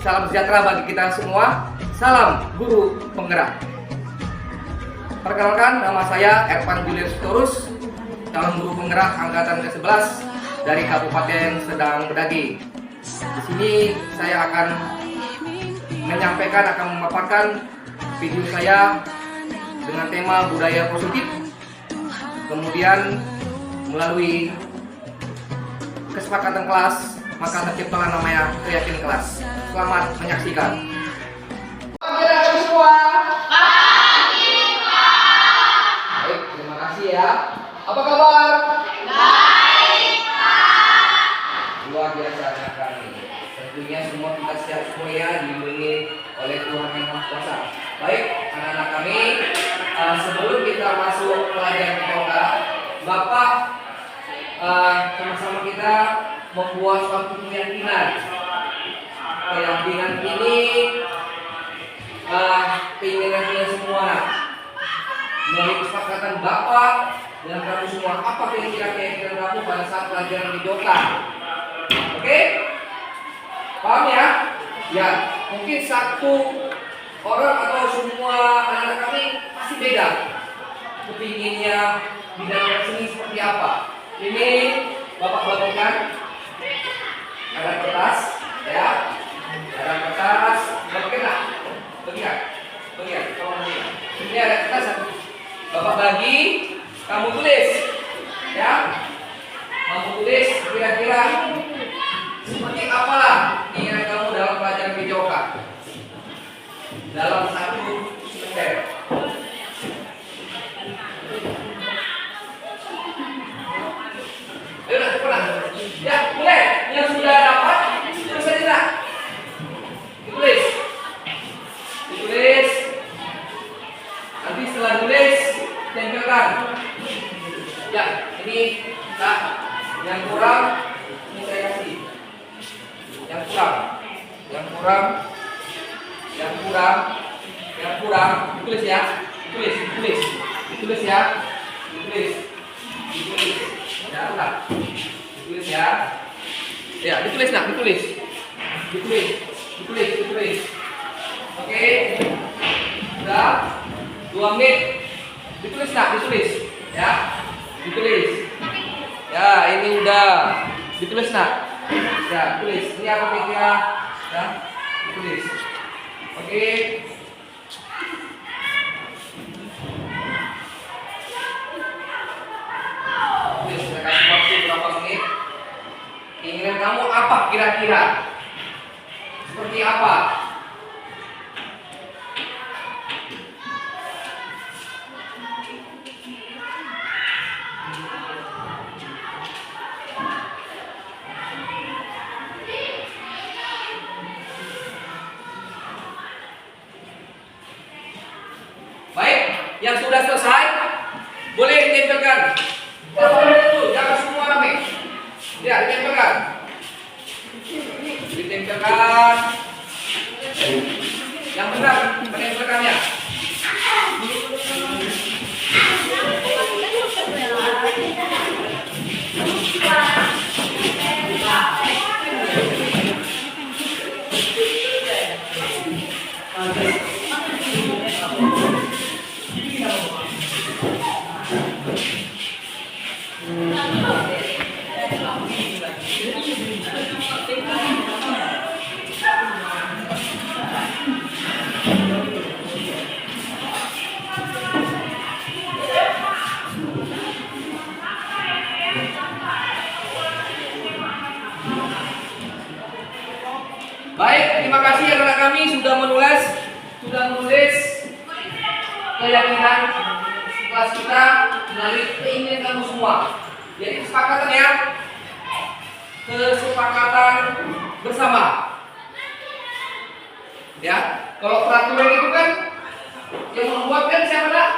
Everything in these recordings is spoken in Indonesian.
salam sejahtera bagi kita semua. Salam guru penggerak. Perkenalkan, nama saya Ervan Julius Sitorus, calon guru penggerak angkatan ke-11 dari Kabupaten Sedang Bedagi. Di sini saya akan memaparkan video saya dengan tema budaya positif. Kemudian melalui kesepakatan kelas, maka terciptalah namanya keyakinan kelas. Selamat menyaksikan. Baik, terima kasih ya. Apa kabar? Baik, Pak. Luar biasa kami. Tentunya semua kita semua ya dilindungi oleh Tuhan Yang Maha Kuasa. Baik, anak-anak kami, sebelum kita masuk pelajaran kita, Bapak sama-sama kita membuat suatu keyakinan. Keyakinan ini keinginan kita semua. Melalui kesepakatan Bapak dan kamu semua, apa kira-kira keyakinan kamu pada saat pelajaran videokan? Oke? Paham ya? Ya, mungkin satu orang atau semua anak kami pasti beda. Kepinginnya di dalam seni seperti apa? Ini Bapak bagikan. Ada kertas, ya. Ada kertas, bagikan. Ini ada kertas. Bapak bagi, kamu tulis, ya. Kamu tulis kira-kira seperti apalah keinginan kamu dalam pelajaran videoka dalam satu semester. Ayo, cepat. Ya, boleh. Yang sudah dapat, tulis saja. Ditulis. Nanti setelah tulis, tempelkan. Ya, ini nah, yang kurang ini saya kasih. Yang kurang, ditulis ya. Ditulis ya. Ya, udah. Ditulis ya. Ya, ditulis nak, ditulis. Oke. Udah. 2 menit. Ditulis nak, ya. Ditulis. Ya, ini udah. Ditulis nak. Ya, tulis. Ini apa kira-kira? Ya, ditulis. Oke. Tulis. Saya kasih waktu berapa menit? Keinginan kamu apa kira-kira? Seperti apa? Baik, yang sudah selesai boleh ditempelkan. Dulu, jangan semua rame. Ya, ditempelkan. Yang benar penempelkannya. Baik, terima kasih anak kami sudah menulis keyakinan kelas kita melalui keinginan kamu semua. Jadi kesepakatan ya, kesepakatan bersama. Ya, kalau peraturan itu kan yang membuat kan siapa nak?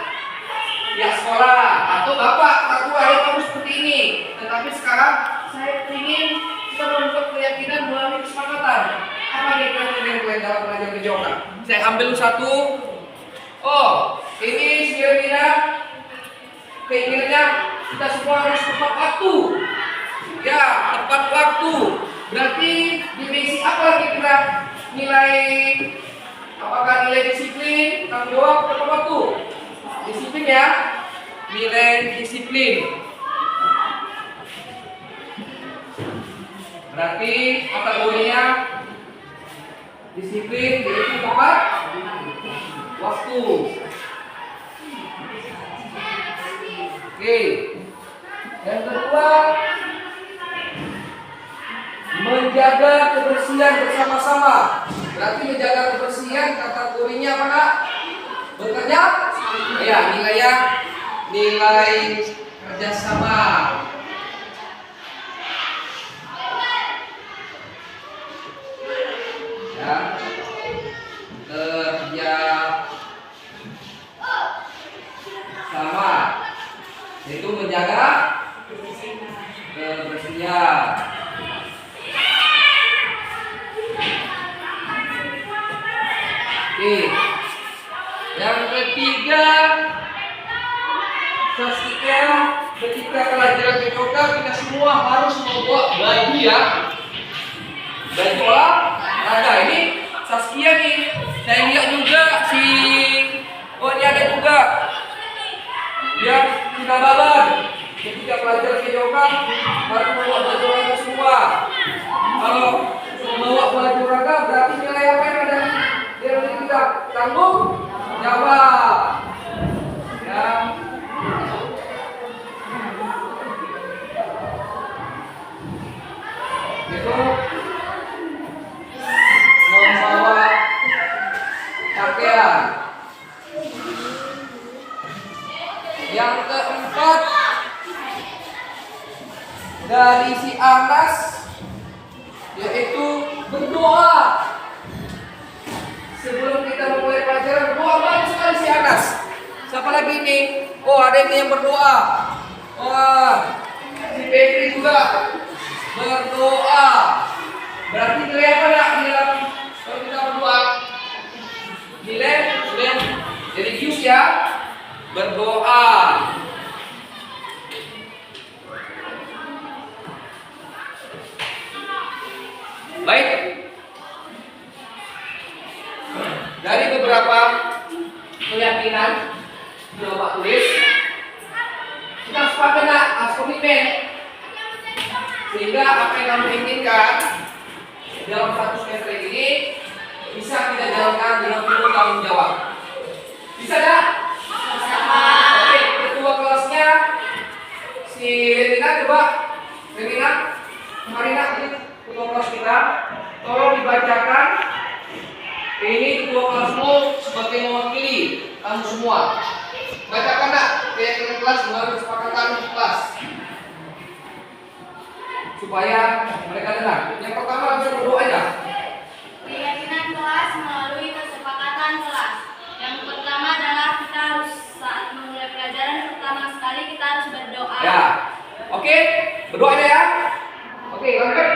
Ya sekolah atau bapak peraturan kamu seperti ini. Tetapi sekarang saya ingin kita membuat keyakinan melalui kesepakatan. Apa keinginan kalian dalam pelajaran kejokan? Saya ambil satu. Oh, ini kira-kira keinginannya kita semua harus tepat waktu. Ya, tepat waktu. Berarti dimensi apa lagi kira nilai, apakah nilai disiplin, tanggung jawab, tepat waktu? Disiplin ya, nilai disiplin. Berarti kategorinya disiplin yaitu tepat waktu. Oke. Yang kedua, menjaga kebersihan bersama-sama. Berarti menjaga kebersihan kategorinya apa Kak? Bekerja? Ya, nilai kerjasama. Ya, kerja sama, yaitu menjaga kebersihan. Oke. Yang ketiga, ketika pelajaran PKK kita semua harus membawa baju ya. Baju olahraga. Ini Saskia nih. Saya lihat juga ini ada juga. Dia sudah babat. Ketika pelajaran PKK harus membawa baju olahraga semua. Kalau membawa baju olahraga berarti nilai apa yang ada? Dia kita tanggung jawab. Ya. Itu membawa pakaian. Yang keempat, dari si Anas, yaitu berdoa. Sebelum kita memulai pelajaran, berdoa banyak sekali si Anas. Siapa lagi nih? Oh, ada yang berdoa. Wah, si Febri juga berdoa. Berarti nilai apa nak? Kalau kita berdoa, nilai religius ya. Berdoa. Baik. Dari beberapa keyakinan coba tulis, kita sepakat komitmen sehingga apa yang kamu inginkan dalam satu semester ini bisa kita jalankan dengan penuh tanggung jawab. Bisa tak? Bisa. Oke, ketua kelasnya si Remina, coba Remina, Marina, ketua kelas kita, tolong dibacakan. Ini ketua kelasmu sebagai mewakili kamu semua. Bacakan nak keyakinan kelas melalui kesepakatan kelas supaya mereka dengar. Yang pertama bisa berdoa aja. Keyakinan kelas melalui kesepakatan kelas. Yang pertama adalah kita harus saat memulai pelajaran pertama sekali kita harus berdoa. Ya, oke, berdoa aja ya. Oke, lanjut.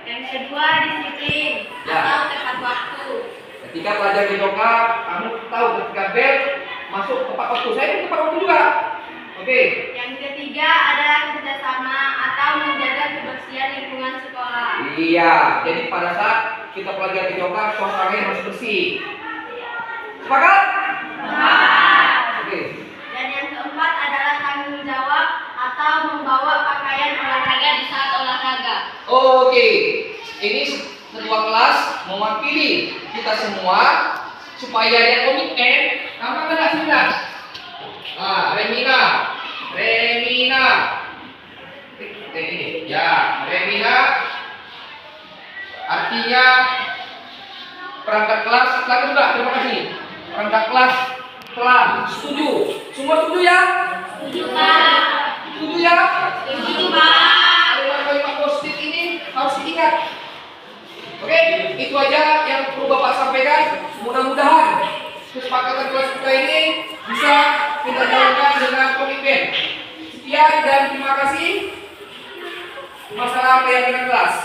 Yang kedua disiplin Ya. atau tepat waktu. Ketika pelajar di doka, kamu tahu ketika bel masuk tepat waktu. Saya pun tepat waktu juga. Oke. Yang ketiga adalah kerjasama atau menjaga kebersihan lingkungan sekolah. Iya, jadi pada saat kita pelajar di doka, suasananya harus bersih. Sepakat? Oke. Dan yang keempat adalah tanggung jawab atau membawa pakaian olahraga di saat olahraga. Oke. Ini ketua kelas mewakili kita semua supaya dia komitmen. Kamu kena sudah. Remina. Ini ya, Remina. Artinya perangkat kelas telah juga. Terima kasih. Perangkat kelas telah setuju. Semua setuju ya? Setuju, Pak. Setuju ya? Setuju, Pak. Kalimat-kalimat positif ini harus diingat. Oke, itu aja yang perlu Bapak sampaikan. Mudah-mudahan kesepakatan kelas kita ini bisa kita jalankan dengan komitmen. Sekian dan terima kasih. Masalah keyakinan kelas.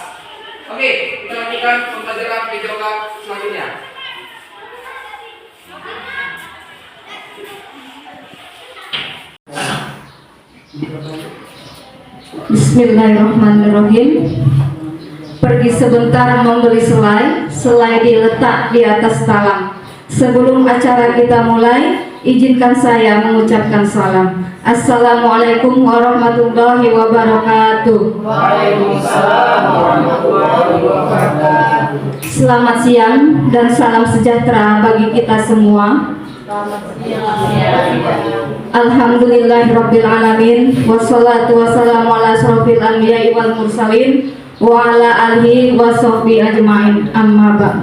Oke, kita lanjutkan pembelajaran PJOK selanjutnya. Bismillahirrahmanirrahim. pergi sebentar membeli selai, selai diletak di atas talam. Sebelum acara kita mulai, izinkan saya mengucapkan salam. Assalamualaikum warahmatullahi wabarakatuh. Waalaikumsalam warahmatullahi wabarakatuh. Selamat siang dan salam sejahtera bagi kita semua. Alhamdulillahirabbil alamin, wassalatu wassalamu ala asrofil anbiya'i wal mursalin wa ala alihi wa sahbihi ajmain, amma ba'd.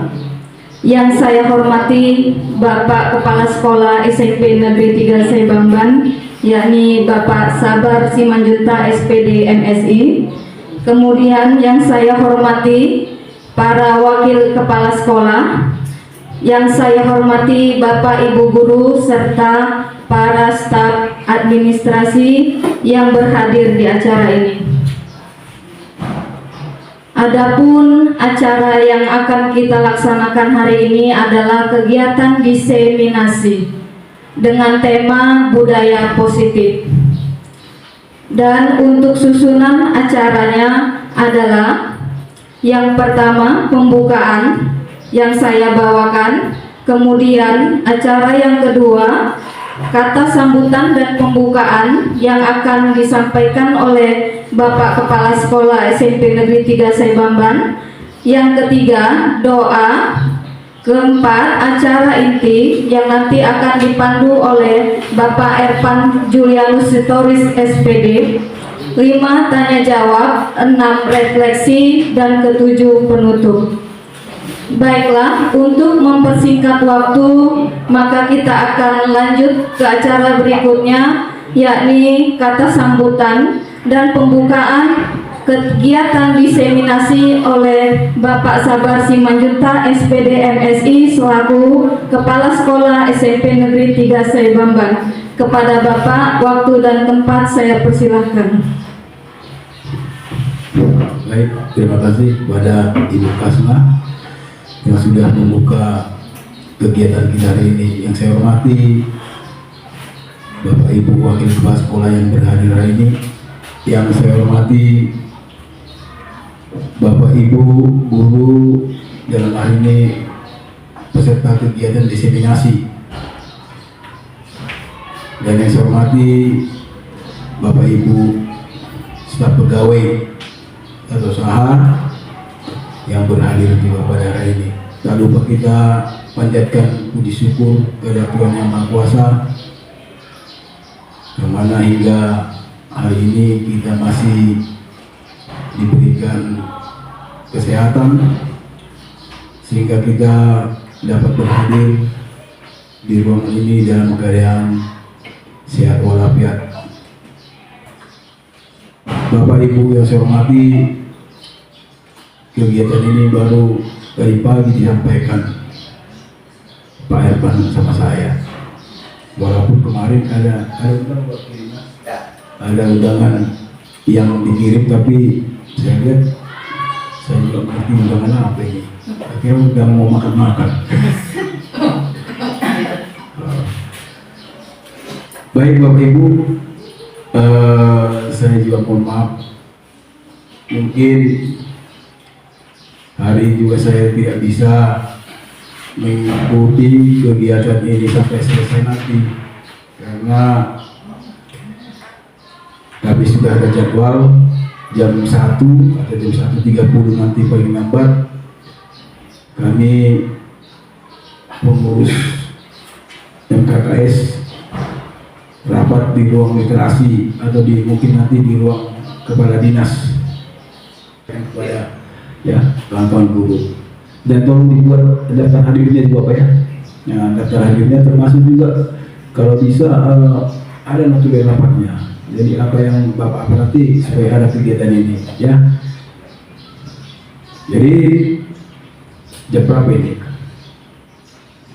Yang saya hormati Bapak Kepala Sekolah SMP Negeri 3 Saibamban, yakni Bapak Sabar Simanjunta SPD MSI. Kemudian yang saya hormati para wakil kepala sekolah, yang saya hormati Bapak Ibu guru serta para staf administrasi yang berhadir di acara ini. Adapun acara yang akan kita laksanakan hari ini adalah kegiatan diseminasi dengan tema budaya positif. Dan untuk susunan acaranya adalah yang pertama pembukaan yang saya bawakan, kemudian acara yang kedua kata sambutan dan pembukaan yang akan disampaikan oleh Bapak Kepala Sekolah SMP Negeri 3 Saibamban. Yang ketiga doa. Keempat acara inti yang nanti akan dipandu oleh Bapak Ervan Julianus Sitoris SPD. 5 tanya jawab, 6 refleksi, dan ketujuh penutup. Baiklah, untuk mempersingkat waktu, maka kita akan lanjut ke acara berikutnya, yakni kata sambutan dan pembukaan kegiatan diseminasi oleh Bapak Sabar Simanjunta SPD MSI selaku Kepala Sekolah SMP Negeri 3 Saibamban. Kepada Bapak, waktu dan tempat saya persilahkan. Baik, terima kasih kepada Ibu Kasma yang sudah membuka kegiatan kita hari ini. Yang saya hormati Bapak Ibu Wakil Kepala Sekolah yang berhadir hari ini. Yang saya hormati Bapak Ibu guru dalam hal ini peserta kegiatan diseminasi. Dan yang saya hormati Bapak Ibu staf pegawai atau sahar yang berhadir juga pada hari ini. Tak lupa kita panjatkan puji syukur kepada Tuhan Yang Maha Kuasa, yang mana hingga hari ini kita masih diberikan kesehatan sehingga kita dapat berhadir di ruangan ini dalam keadaan sehat walafiat. Bapak Ibu yang saya hormati, kegiatan ini baru tadi pagi disampaikan Pak Ervan sama saya. Walaupun kemarin ada undangan yang dikirim, tapi saya lihat saya juga mengerti undangan apa ini. Akhirnya udah mau makan-makan. Baik Bapak Ibu, saya juga mohon maaf, mungkin hari juga saya tidak bisa mengikuti kegiatan ini sampai selesai nanti, karena kami sudah ada jadwal jam 1 atau jam 1.30 nanti paling lambat kami pengurus MKKS rapat di ruang literasi atau mungkin nanti di ruang kepala dinas kepada ya kawan-kawan guru. Dan tolong dibuat daftar hadirnya juga Pak ya. Nah, daftar hadirnya termasuk juga kalau bisa ada notulen rapatnya. Jadi apa yang Bapak perhati supaya ada kegiatan ini ya. Jadi jam berapa ini?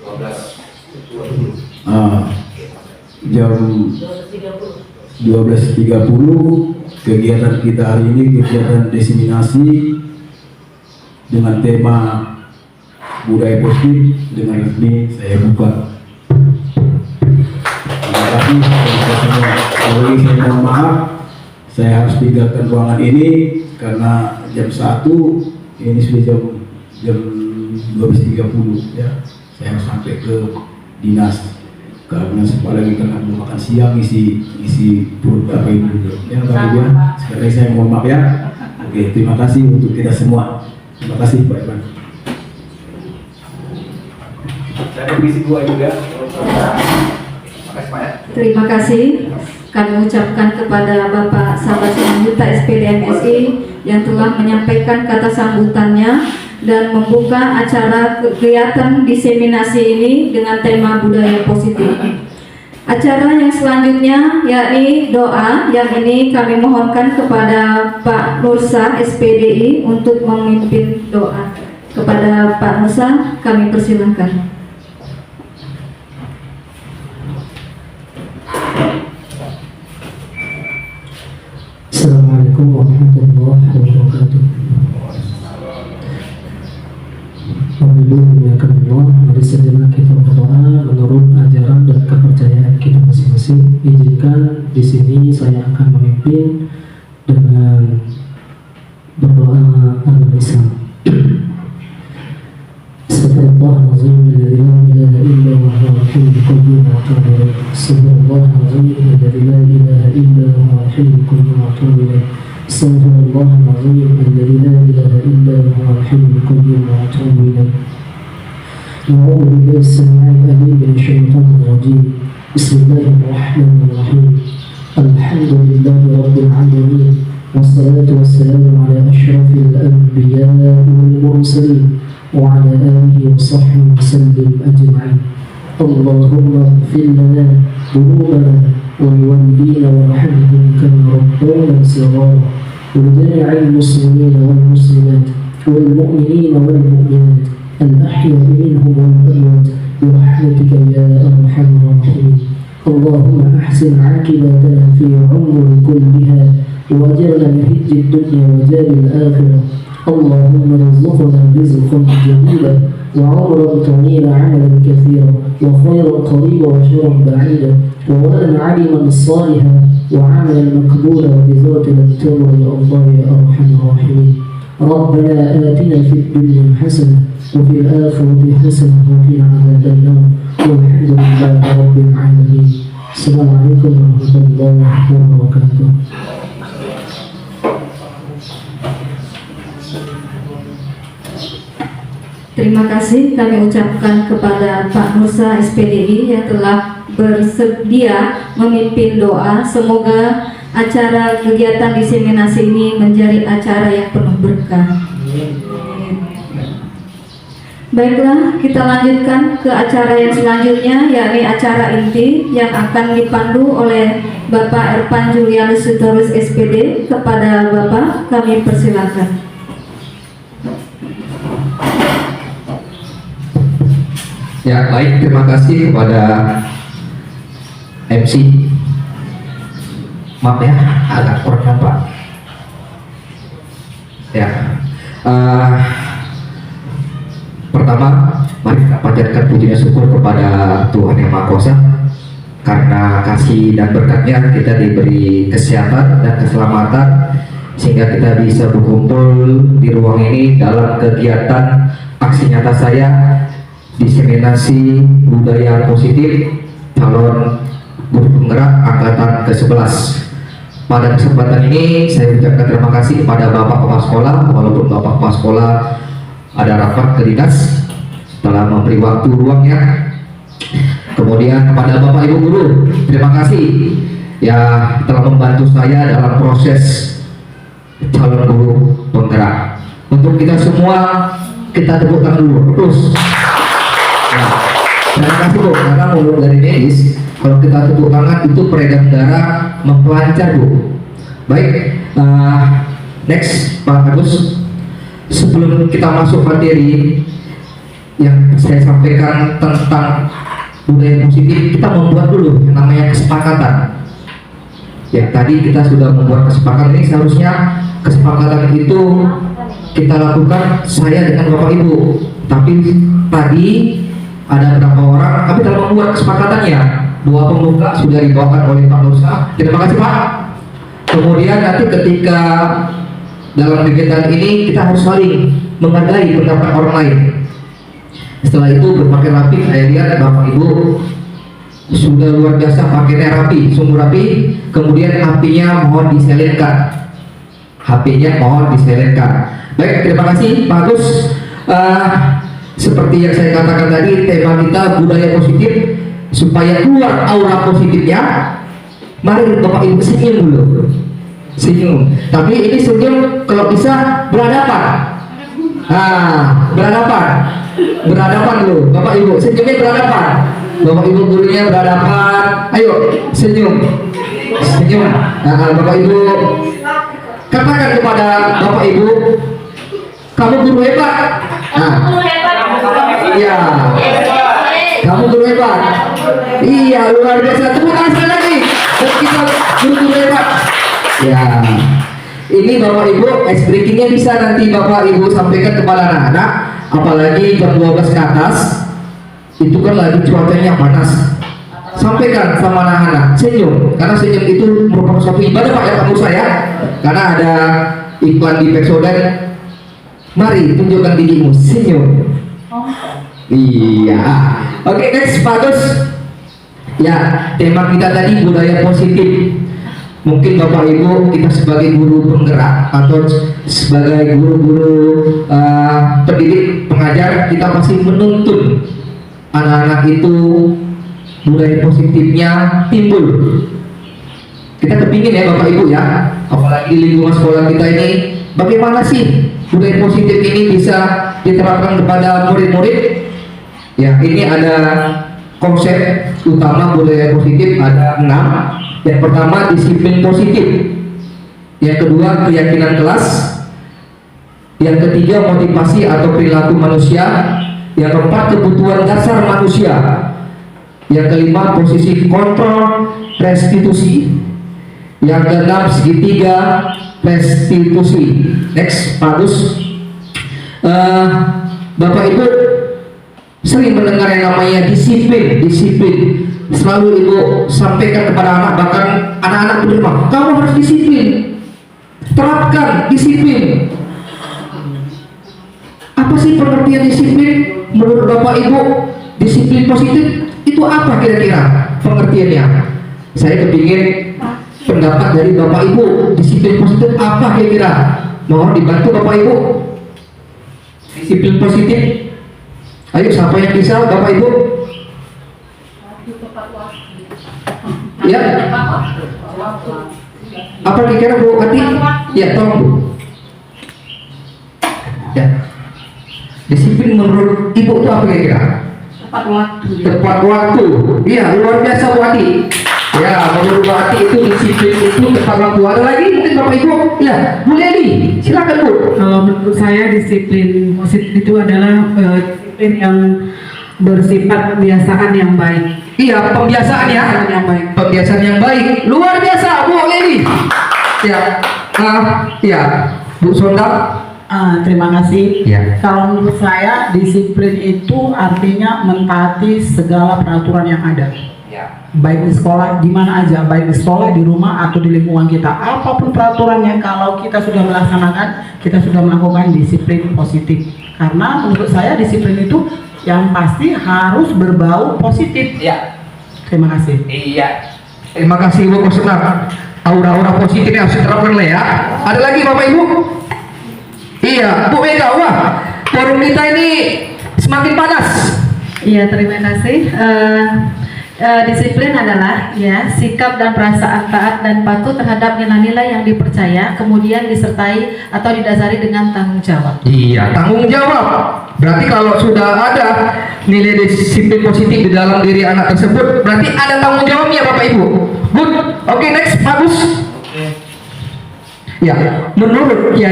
12.30. Jam 12.30 kegiatan kita hari ini kegiatan diseminasi dengan tema budaya positif dengan resmi saya buka. Terima kasih kepada semua. Sekali saya mohon maaf, saya harus tinggalkan ruangan ini karena jam 1 ini sudah jam 12.30 ya. Saya harus sampai ke dinas. Karena apalagi karena belum makan siang isi perut apa ini dulu. Ya Pak Ibu ya. Sekali lagi saya mohon maaf ya. Oke, terima kasih untuk kita semua. Terima kasih Pak Iwan. Saya permisi dua juga. Makasih Pak ya. Terima kasih. Kami ucapkan kepada Bapak Sahabat Simanjuntak SPD MSI yang telah menyampaikan kata sambutannya dan membuka acara kegiatan diseminasi ini dengan tema budaya positif. Acara yang selanjutnya yakni doa, yang ini kami mohonkan kepada Pak Nursa SPDI untuk memimpin doa. Kepada Pak Nursa kami persilahkan. Assalamualaikum warahmatullahi wabarakatuh. Alhamdulillah, mari sejenak kita berdoa menurut ajaran dan kepercayaan kita masing-masing. Izinkan di sini saya akan memimpin dengan berdoa agama Islam. Astagfirullahaladzim, la ilaha illa huwa al-hayyul qayyum wa atubu ilaih. Astagfirullahaladzim, la ilaha illa huwa al-hayyul qayyum wa atubu ilaih. Astagfirullahaladzim, la ilaha illa huwa al-hayyul qayyum wa atubu ilaih. أعوذ بالله السميع العليم من الشيطان الرجيم. بسم الله الرحمن الرحيم. الحمد لله رب العالمين، والصلاة والسلام على أشرف الأنبياء والمرسلين وعلى آله وصحبه وسلم أجمعين. اللهم اغفر لنا ذنوبنا ولوالدينا وارحمهم كما ربونا صغارا، ولجميع المسلمين والمسلمات والمؤمنين والمؤمنات الأحياء منهم والأموات برحمتك يا أرحم الراحمين. اللهم أحسن عاقبتنا في الأمور كلها وأجرنا من خزي الدنيا وعذاب الآخرة. اللهم ارزقنا رزقا جميلا وعمرا طويلا، عملا كثيرا وخيرا قريبا وشرا بعيدا، وولدا علما صالحا وعملا مقبولا وبذاتنا التوبة يا الله يا أرحم الراحمين. ربنا آتنا في الدنيا حسنة وفي الآخرة حسنة وقنا عذاب النار، والحمد لله رب العالمين. السلام عليكم ورحمة الله وبركاته. Terima kasih kami ucapkan kepada Pak Nursa SPDI yang telah bersedia memimpin doa. Semoga acara kegiatan diseminasi ini menjadi acara yang penuh berkah. Baiklah, kita lanjutkan ke acara yang selanjutnya, yakni acara inti yang akan dipandu oleh Bapak Erpan Julianus Sitorus SPD. Kepada Bapak kami persilakan. Ya, baik, terima kasih kepada MC. Maaf ya, agak kurang nampak. Ya, pertama, mari kita panjatkan puji dan syukur kepada Tuhan Yang Maha Kuasa, karena kasih dan berkatnya kita diberi kesehatan dan keselamatan sehingga kita bisa berkumpul di ruang ini dalam kegiatan aksi nyata saya diseminasi budaya positif calon guru penggerak angkatan ke-11. Pada kesempatan ini saya ucapkan terima kasih kepada Bapak Kepala Sekolah, walaupun Bapak Kepala Sekolah ada rapat ke dinas telah memberi waktu luangnya. Kemudian kepada Bapak Ibu guru, terima kasih ya telah membantu saya dalam proses calon guru penggerak. Untuk kita semua kita tepukkan dulu terus. Nah, terima kasih Bu, karena menurut dari medis kalau kita tepuk tangan itu peredaran darah mempelancar Bu. Baik, next Pak Agus, sebelum kita masuk materi yang saya sampaikan tentang budaya positif, kita membuat dulu yang namanya kesepakatan. Ya, tadi kita sudah membuat kesepakatan ini, seharusnya kesepakatan itu kita lakukan saya dengan Bapak Ibu. Tapi tadi ada beberapa orang, kami telah membuat kesepakatannya. Doa pembuka sudah dibawakan oleh Pak Nursa. Terima kasih Pak. Kemudian nanti ketika dalam kegiatan ini kita harus saling menghargai pendapat orang lain. Setelah itu berpakaian rapi, saya lihat Bapak Ibu sudah luar biasa, pakaiannya rapi, sungguh rapi. Kemudian HP-nya mohon diselenkan. HP-nya mohon diselenkan. Baik, terima kasih Pak Agus. Seperti yang saya katakan tadi, tema kita budaya positif. Supaya keluar aura positifnya, mari Bapak Ibu senyum dulu. Senyum. Tapi ini senyum kalau bisa berhadapan. Berhadapan dulu. Bapak Ibu senyumnya berhadapan. Bapak Ibu gurunya berhadapan. Ayo senyum. Senyum. Bapak Ibu katakan kepada Bapak Ibu, kamu guru hebat. Iya. Kamu guru hebat. Iya, luar biasa. Tepuk tangan sekali lagi. Dan kita guru hebat. Ya. Ini Bapak Ibu, ice breakingnya bisa nanti Bapak Ibu sampaikan kepada anak-anak. Apalagi jam 12 ke atas, itu kan lagi cuacanya panas. Sampaikan sama anak-anak, senyum. Karena senyum itu merupakan suatu ibadah Pak ya, kamu saya. Karena ada iklan di Pepsodent. Mari tunjukkan gigimu, senyum. Iya. Oke, next Pak Gus. Ya, tema kita tadi budaya positif. Mungkin Bapak Ibu kita sebagai guru penggerak atau sebagai guru-guru pendidik pengajar, kita pasti menuntun anak-anak itu budaya positifnya timbul. Kita kepingin ya Bapak Ibu ya, apalagi di lingkungan sekolah kita ini, bagaimana sih budaya positif ini bisa diterapkan kepada murid-murid? Ya, ini ada konsep utama budaya positif, ada 6. Yang pertama disiplin positif, yang kedua keyakinan kelas, yang ketiga motivasi atau perilaku manusia, yang keempat kebutuhan dasar manusia, yang kelima posisi kontrol restitusi, yang keenam segitiga restitusi. Next, Pak Gus. Bapak Ibu sering mendengar yang namanya disiplin. Selalu Ibu sampaikan kepada anak, bahkan anak-anak di rumah, kamu harus disiplin, terapkan disiplin. Apa sih pengertian disiplin menurut Bapak Ibu? Disiplin positif itu apa kira-kira pengertiannya? Saya kepingin pendapat dari Bapak Ibu, disiplin positif apa kira-kira? Mohon dibantu Bapak Ibu. Disiplin positif, ayo siapa yang bisa Bapak Ibu? Ya, apa kira-kira Bu Ati? Ya, tolong Bu. Ya, disiplin menurut Ibu itu apa kira-kira? Tepat waktu. Iya, luar biasa Bu Ati. Ya, menurut Bu Ati itu disiplin itu tepat waktu. Ada lagi mungkin Bapak Ibu? Ya, Bu Leli, silakan Bu. Kalau menurut saya disiplin positif itu adalah disiplin yang bersifat kebiasaan yang baik. Iya, pembiasaan ya. Yang baik. Pembiasaan yang baik. Luar biasa Bu Leli. Ya, ya, Bu Sonda. Terima kasih. Ya. Kalau menurut saya disiplin itu artinya mentaati segala peraturan yang ada. Ya. Baik di sekolah, di mana aja, baik di sekolah, di rumah, atau di lingkungan kita. Apapun peraturannya, kalau kita sudah melaksanakan, kita sudah melakukan disiplin positif. Karena menurut saya disiplin itu yang pasti harus berbau positif. Ya. Terima kasih. Iya. Terima kasih Bu Kusna. Aura-aura positifnya harus diterapkan ya. Ada lagi Bapak Ibu? Iya, Bu Mega. Wah, forum kita ini semakin panas. Iya, terima kasih. Disiplin adalah ya sikap dan perasaan taat dan patuh terhadap nilai-nilai yang dipercaya, kemudian disertai atau didasari dengan tanggung jawab. Iya, tanggung jawab. Berarti kalau sudah ada nilai disiplin positif di dalam diri anak tersebut, berarti ada tanggung jawabnya Bapak Ibu. Good. Oke, next, bagus. Ya, menurut Ki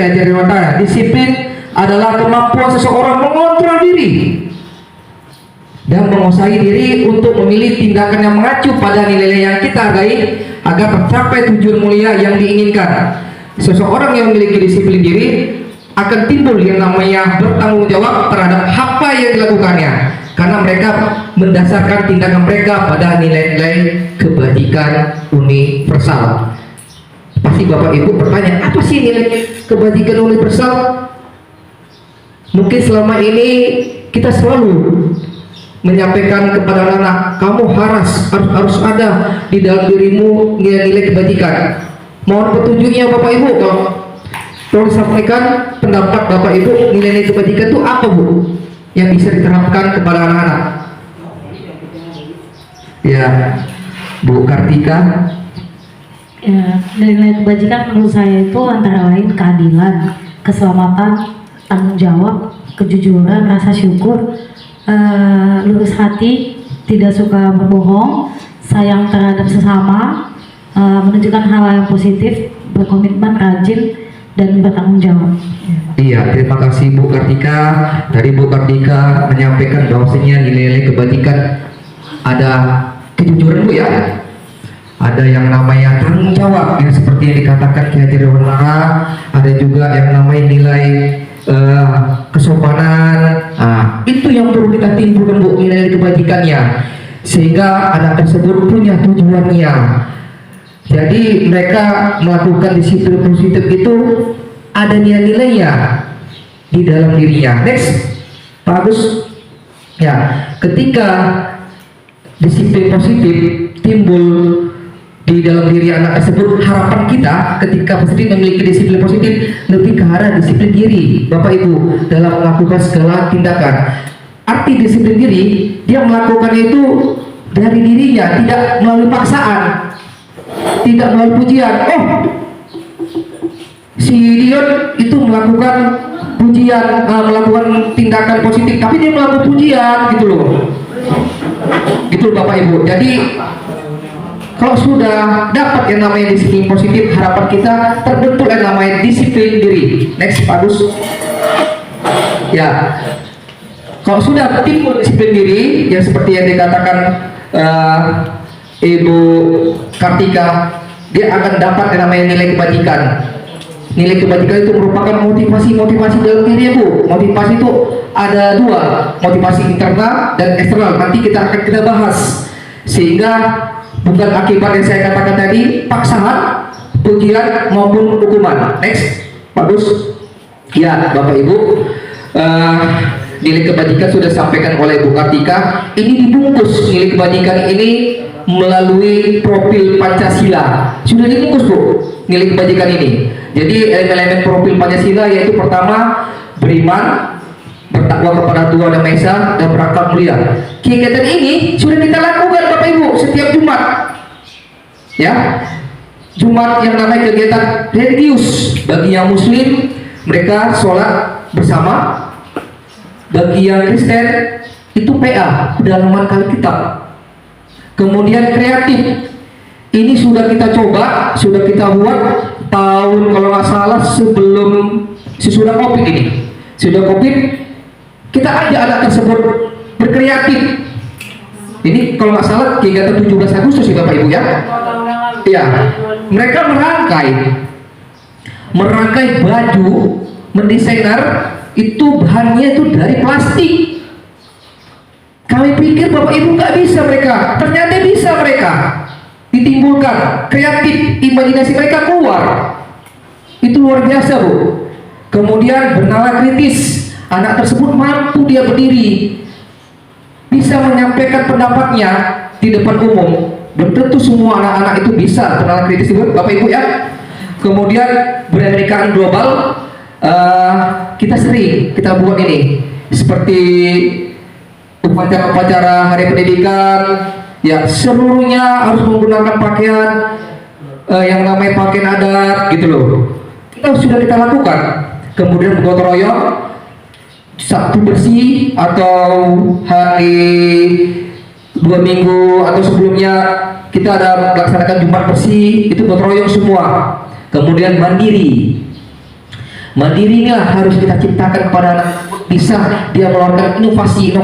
Hajar Dewantara, disiplin adalah kemampuan seseorang mengontrol diri dan menguasai diri untuk memilih tindakan yang mengacu pada nilai yang kita hargai agar tercapai tujuan mulia yang diinginkan. Seseorang yang memiliki disiplin diri akan timbul yang namanya bertanggung jawab terhadap apa yang dilakukannya, karena mereka mendasarkan tindakan mereka pada nilai-nilai kebajikan universal. Pasti Bapak Ibu bertanya, apa sih nilai kebajikan universal? Mungkin selama ini kita selalu menyampaikan kepada anak, kamu harus ada di dalam dirimu nilai-nilai kebajikan. Mohon petunjuknya Bapak Ibu, kalau tolong sampaikan pendapat Bapak Ibu, nilai-nilai kebajikan itu apa Bu yang bisa diterapkan kepada anak-anak? Ya, Bu Kartika. Ya, nilai kebajikan menurut saya itu antara lain keadilan, keselamatan, tanggung jawab, kejujuran, rasa syukur, lurus hati, tidak suka berbohong, sayang terhadap sesama, menunjukkan hal yang positif, berkomitmen, rajin, dan bertanggung jawab. Iya, terima kasih Bu Kartika. Tadi Bu Kartika menyampaikan bahwasanya nilai-nilai kebajikan ada kejujuran Bu ya. Ada yang namanya tanggung jawab yang seperti yang dikatakan Ki Haji Ridwan Lara, ada juga yang namanya nilai kesopanan. Nah, itu yang perlu kita timbulkan Bu, nilai kebajikannya, sehingga anak tersebut punya tujuannya. Jadi mereka melakukan disiplin positif itu ada nilai-nilainya di dalam dirinya. Next, Pak Agus. Ya, ketika disiplin positif timbul di dalam diri anak tersebut, harapan kita ketika peserta memiliki disiplin positif lebih ke arah disiplin diri Bapak Ibu dalam melakukan segala tindakan. Arti disiplin diri, dia melakukan itu dari dirinya, tidak melalui paksaan, tidak melalui pujian. Oh, si Dion itu melakukan pujian, melakukan tindakan positif, tapi dia melakukan pujian gitu loh. Gitu Bapak Ibu. Jadi kalau sudah dapat yang namanya disiplin positif, harapan kita terbentuk yang namanya disiplin diri. Next, Pak Agus. Ya, kalau sudah timbul disiplin diri, yang seperti yang dikatakan Ibu Kartika, dia akan dapat yang namanya nilai kebajikan. Nilai kebajikan itu merupakan motivasi dalam diri Bu. Motivasi itu ada dua, motivasi internal dan eksternal. Nanti kita akan bahas, sehingga bukan akibat yang saya katakan tadi, paksaan, pujian maupun hukuman. Next, bagus. Ya, Bapak Ibu, nilai kebajikan sudah disampaikan oleh Bu Kartika. Ini dibungkus nilai kebajikan ini melalui profil Pancasila. Sudah dibungkus Bu, nilai kebajikan ini. Jadi elemen profil Pancasila yaitu pertama beriman, bertakwa kepada Tuhan Yang Maha Esa, dan berakhlak mulia. Kegiatan ini sudah kita lakukan Bapak Ibu setiap Jumat. Ya, Jumat yang namanya kegiatan religius. Bagi yang Muslim, mereka sholat bersama. Bagi yang Kristen, itu PA, kedalaman kali kitab. Kemudian kreatif, ini sudah kita coba, sudah kita buat tahun kalau nggak salah sesudah COVID ini. Sudah COVID, kita ajak anak tersebut berkreatif. Ini kalau nggak salah kegiatan 17 Agustus ya Bapak Ibu ya. Iya, mereka merangkai baju, mendesainer itu bahannya itu dari plastik. Kami pikir Bapak Ibu nggak bisa mereka, ternyata bisa mereka. Ditimbulkan kreatif, imajinasi mereka keluar. Itu luar biasa Bu. Kemudian bernalar kritis, anak tersebut mampu dia berdiri, bisa menyampaikan pendapatnya di depan umum. Belum tentu semua anak-anak itu bisa bernalar kritis Bapak Ibu ya. Kemudian beraneka global, kita buat ini seperti upacara-upacara hari pendidikan. Ya, seluruhnya harus menggunakan pakaian yang namanya pakaian adat gitu loh. Sudah kita lakukan. Kemudian bergotong royong, Sabtu bersih atau hari 2 minggu atau sebelumnya kita ada melaksanakan Jumat bersih, itu gotong royong semua. Kemudian mandiri. Mandiri inilah harus kita ciptakan kepada anak, bisa dia mengeluarkan inovasi.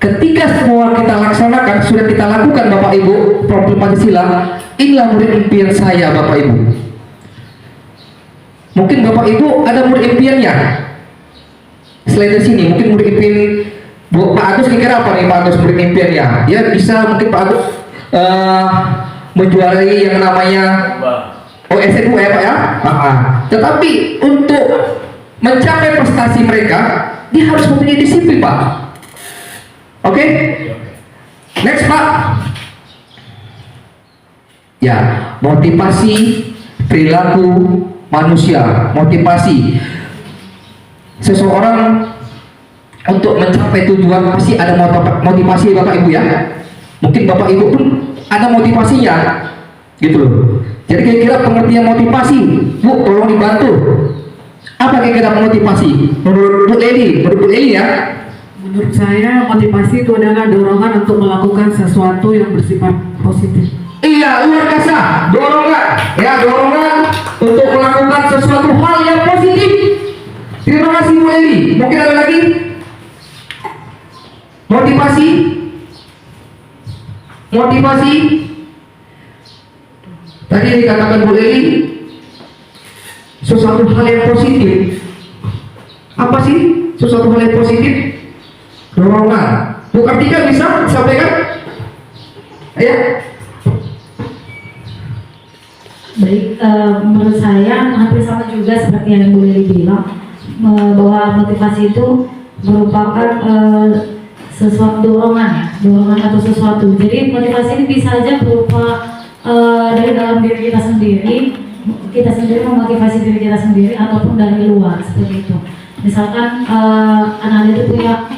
Ketika semua kita laksanakan, sudah kita lakukan Bapak Ibu, profil Pancasila, inilah murid impian saya Bapak Ibu. Mungkin Bapak Ibu ada murid impiannya. Selain dari sini, mungkin murid impian Pak Agus kira-kira apa nih Pak Agus murid impiannya? Ya bisa mungkin Pak Agus menjuarai yang namanya SNU ya Pak ya. Tetapi untuk mencapai prestasi mereka, dia harus mempunyai disiplin Pak. Oke? Next Pak. Ya, motivasi perilaku manusia, motivasi seseorang untuk mencapai tujuan pasti ada motivasi Bapak Ibu ya. Mungkin Bapak Ibu pun ada motivasinya, gitu loh. Jadi kira-kira pengertian motivasi, Bu, tolong dibantu. Apa kira-kira motivasi? Menurut Bu Eli ya? Menurut saya motivasi itu adalah dorongan untuk melakukan sesuatu yang bersifat positif. Iya, luar biasa. Dorongan, ya dorongan untuk melakukan sesuatu hal yang positif. Terima kasih Bu Eli. Mungkin ada lagi? Motivasi. Tadi dikatakan Bu Eli, sesuatu hal yang positif. Apa sih sesuatu hal yang positif? Dorongan. Bu Kartika bisa sampaikan? Ya. Baik, menurut saya hampir sama juga seperti yang Bu Lili bilang, bahwa motivasi itu merupakan sesuatu dorongan atau sesuatu. Jadi motivasi ini bisa aja berupa dari dalam diri kita sendiri memotivasi diri kita sendiri, ataupun dari luar seperti itu. Misalkan anak itu punya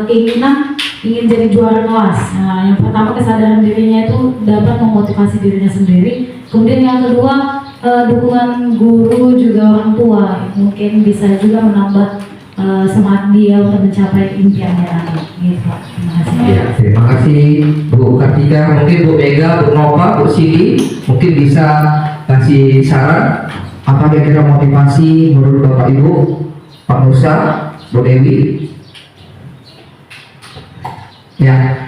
keinginan ingin jadi juara kelas. Nah, yang pertama kesadaran dirinya itu dapat memotivasi dirinya sendiri. Kemudian yang kedua, dukungan guru juga orang tua mungkin bisa juga menambah semangat dia untuk mencapai impiannya tadi. Gitu. Terima kasih. Ya, terima kasih Bu Kartika. Mungkin Bu Mega, Bu Nova, Bu Siti mungkin bisa kasih saran apa kira-kira motivasi menurut Bapak Ibu, Pak Musa, Bu Dewi. Ya,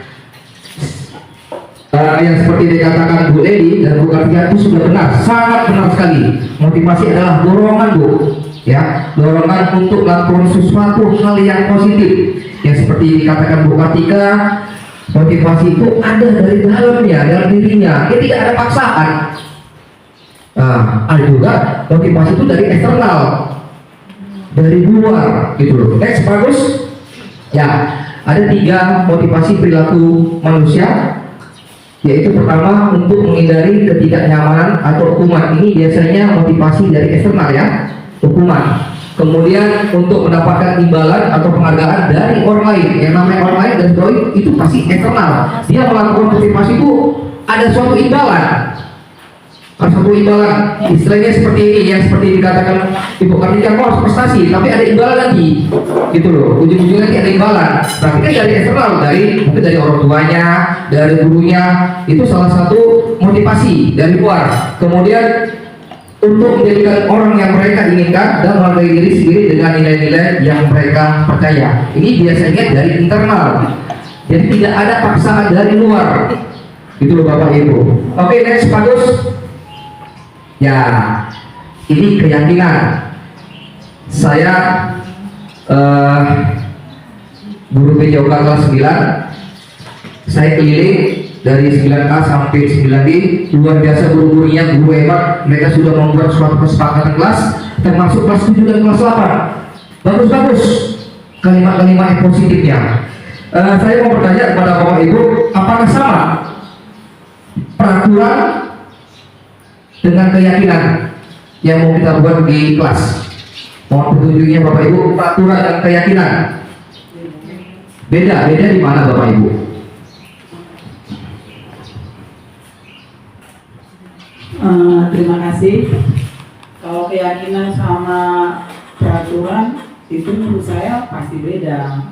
yang seperti dikatakan Bu Edi dan Bu Kartika itu sudah benar, sangat benar sekali. Motivasi adalah dorongan Bu, ya, dorongan untuk melakukan sesuatu hal yang positif. Yang seperti dikatakan Bu Kartika, motivasi itu ada dari dalamnya, dalam dirinya. Dia tidak ada paksaan. Ada juga motivasi itu dari eksternal, dari luar, gitu loh. Next, bagus. Ya, ada 3 motivasi perilaku manusia, yaitu pertama untuk menghindari ketidaknyamanan atau hukuman. Ini biasanya motivasi dari eksternal ya, hukuman. Kemudian untuk mendapatkan imbalan atau penghargaan dari orang lain. Yang namanya orang lain dan doi itu pasti eksternal. Dia melakukan motivasi itu ada suatu imbalan. Istilahnya seperti ini, yang seperti dikatakan Ibu Kartika, kok harus prestasi, tapi ada imbalan lagi, gitu loh. Ujung-ujungnya nanti ada imbalan. Berarti kan dari eksternal, mungkin dari orang tuanya, dari gurunya, itu salah satu motivasi dari luar. Kemudian untuk menjadikan orang yang mereka inginkan dan menghargai diri sendiri dengan nilai-nilai yang mereka percaya. Ini biasanya dari internal. Jadi tidak ada paksaan dari luar. Gitu loh Bapak Ibu. Oke, next, bagus. Ya, ini keyakinan. Saya guru PJOK kelas 9. Saya keliling dari 9A sampai 9D. Luar biasa guru-gurunya, guru hebat. Mereka sudah membuat suatu kesepakatan kelas, termasuk kelas 7 dan kelas 8. Bagus-bagus kalimat-kalimat yang positifnya. Saya mau bertanya kepada Bapak Ibu, apakah sama peraturan dengan keyakinan yang mau kita buat di kelas? Mohon petunjuknya Bapak Ibu, peraturan dan keyakinan. Beda di mana Bapak Ibu? Terima kasih. Kalau keyakinan sama peraturan itu menurut saya pasti beda.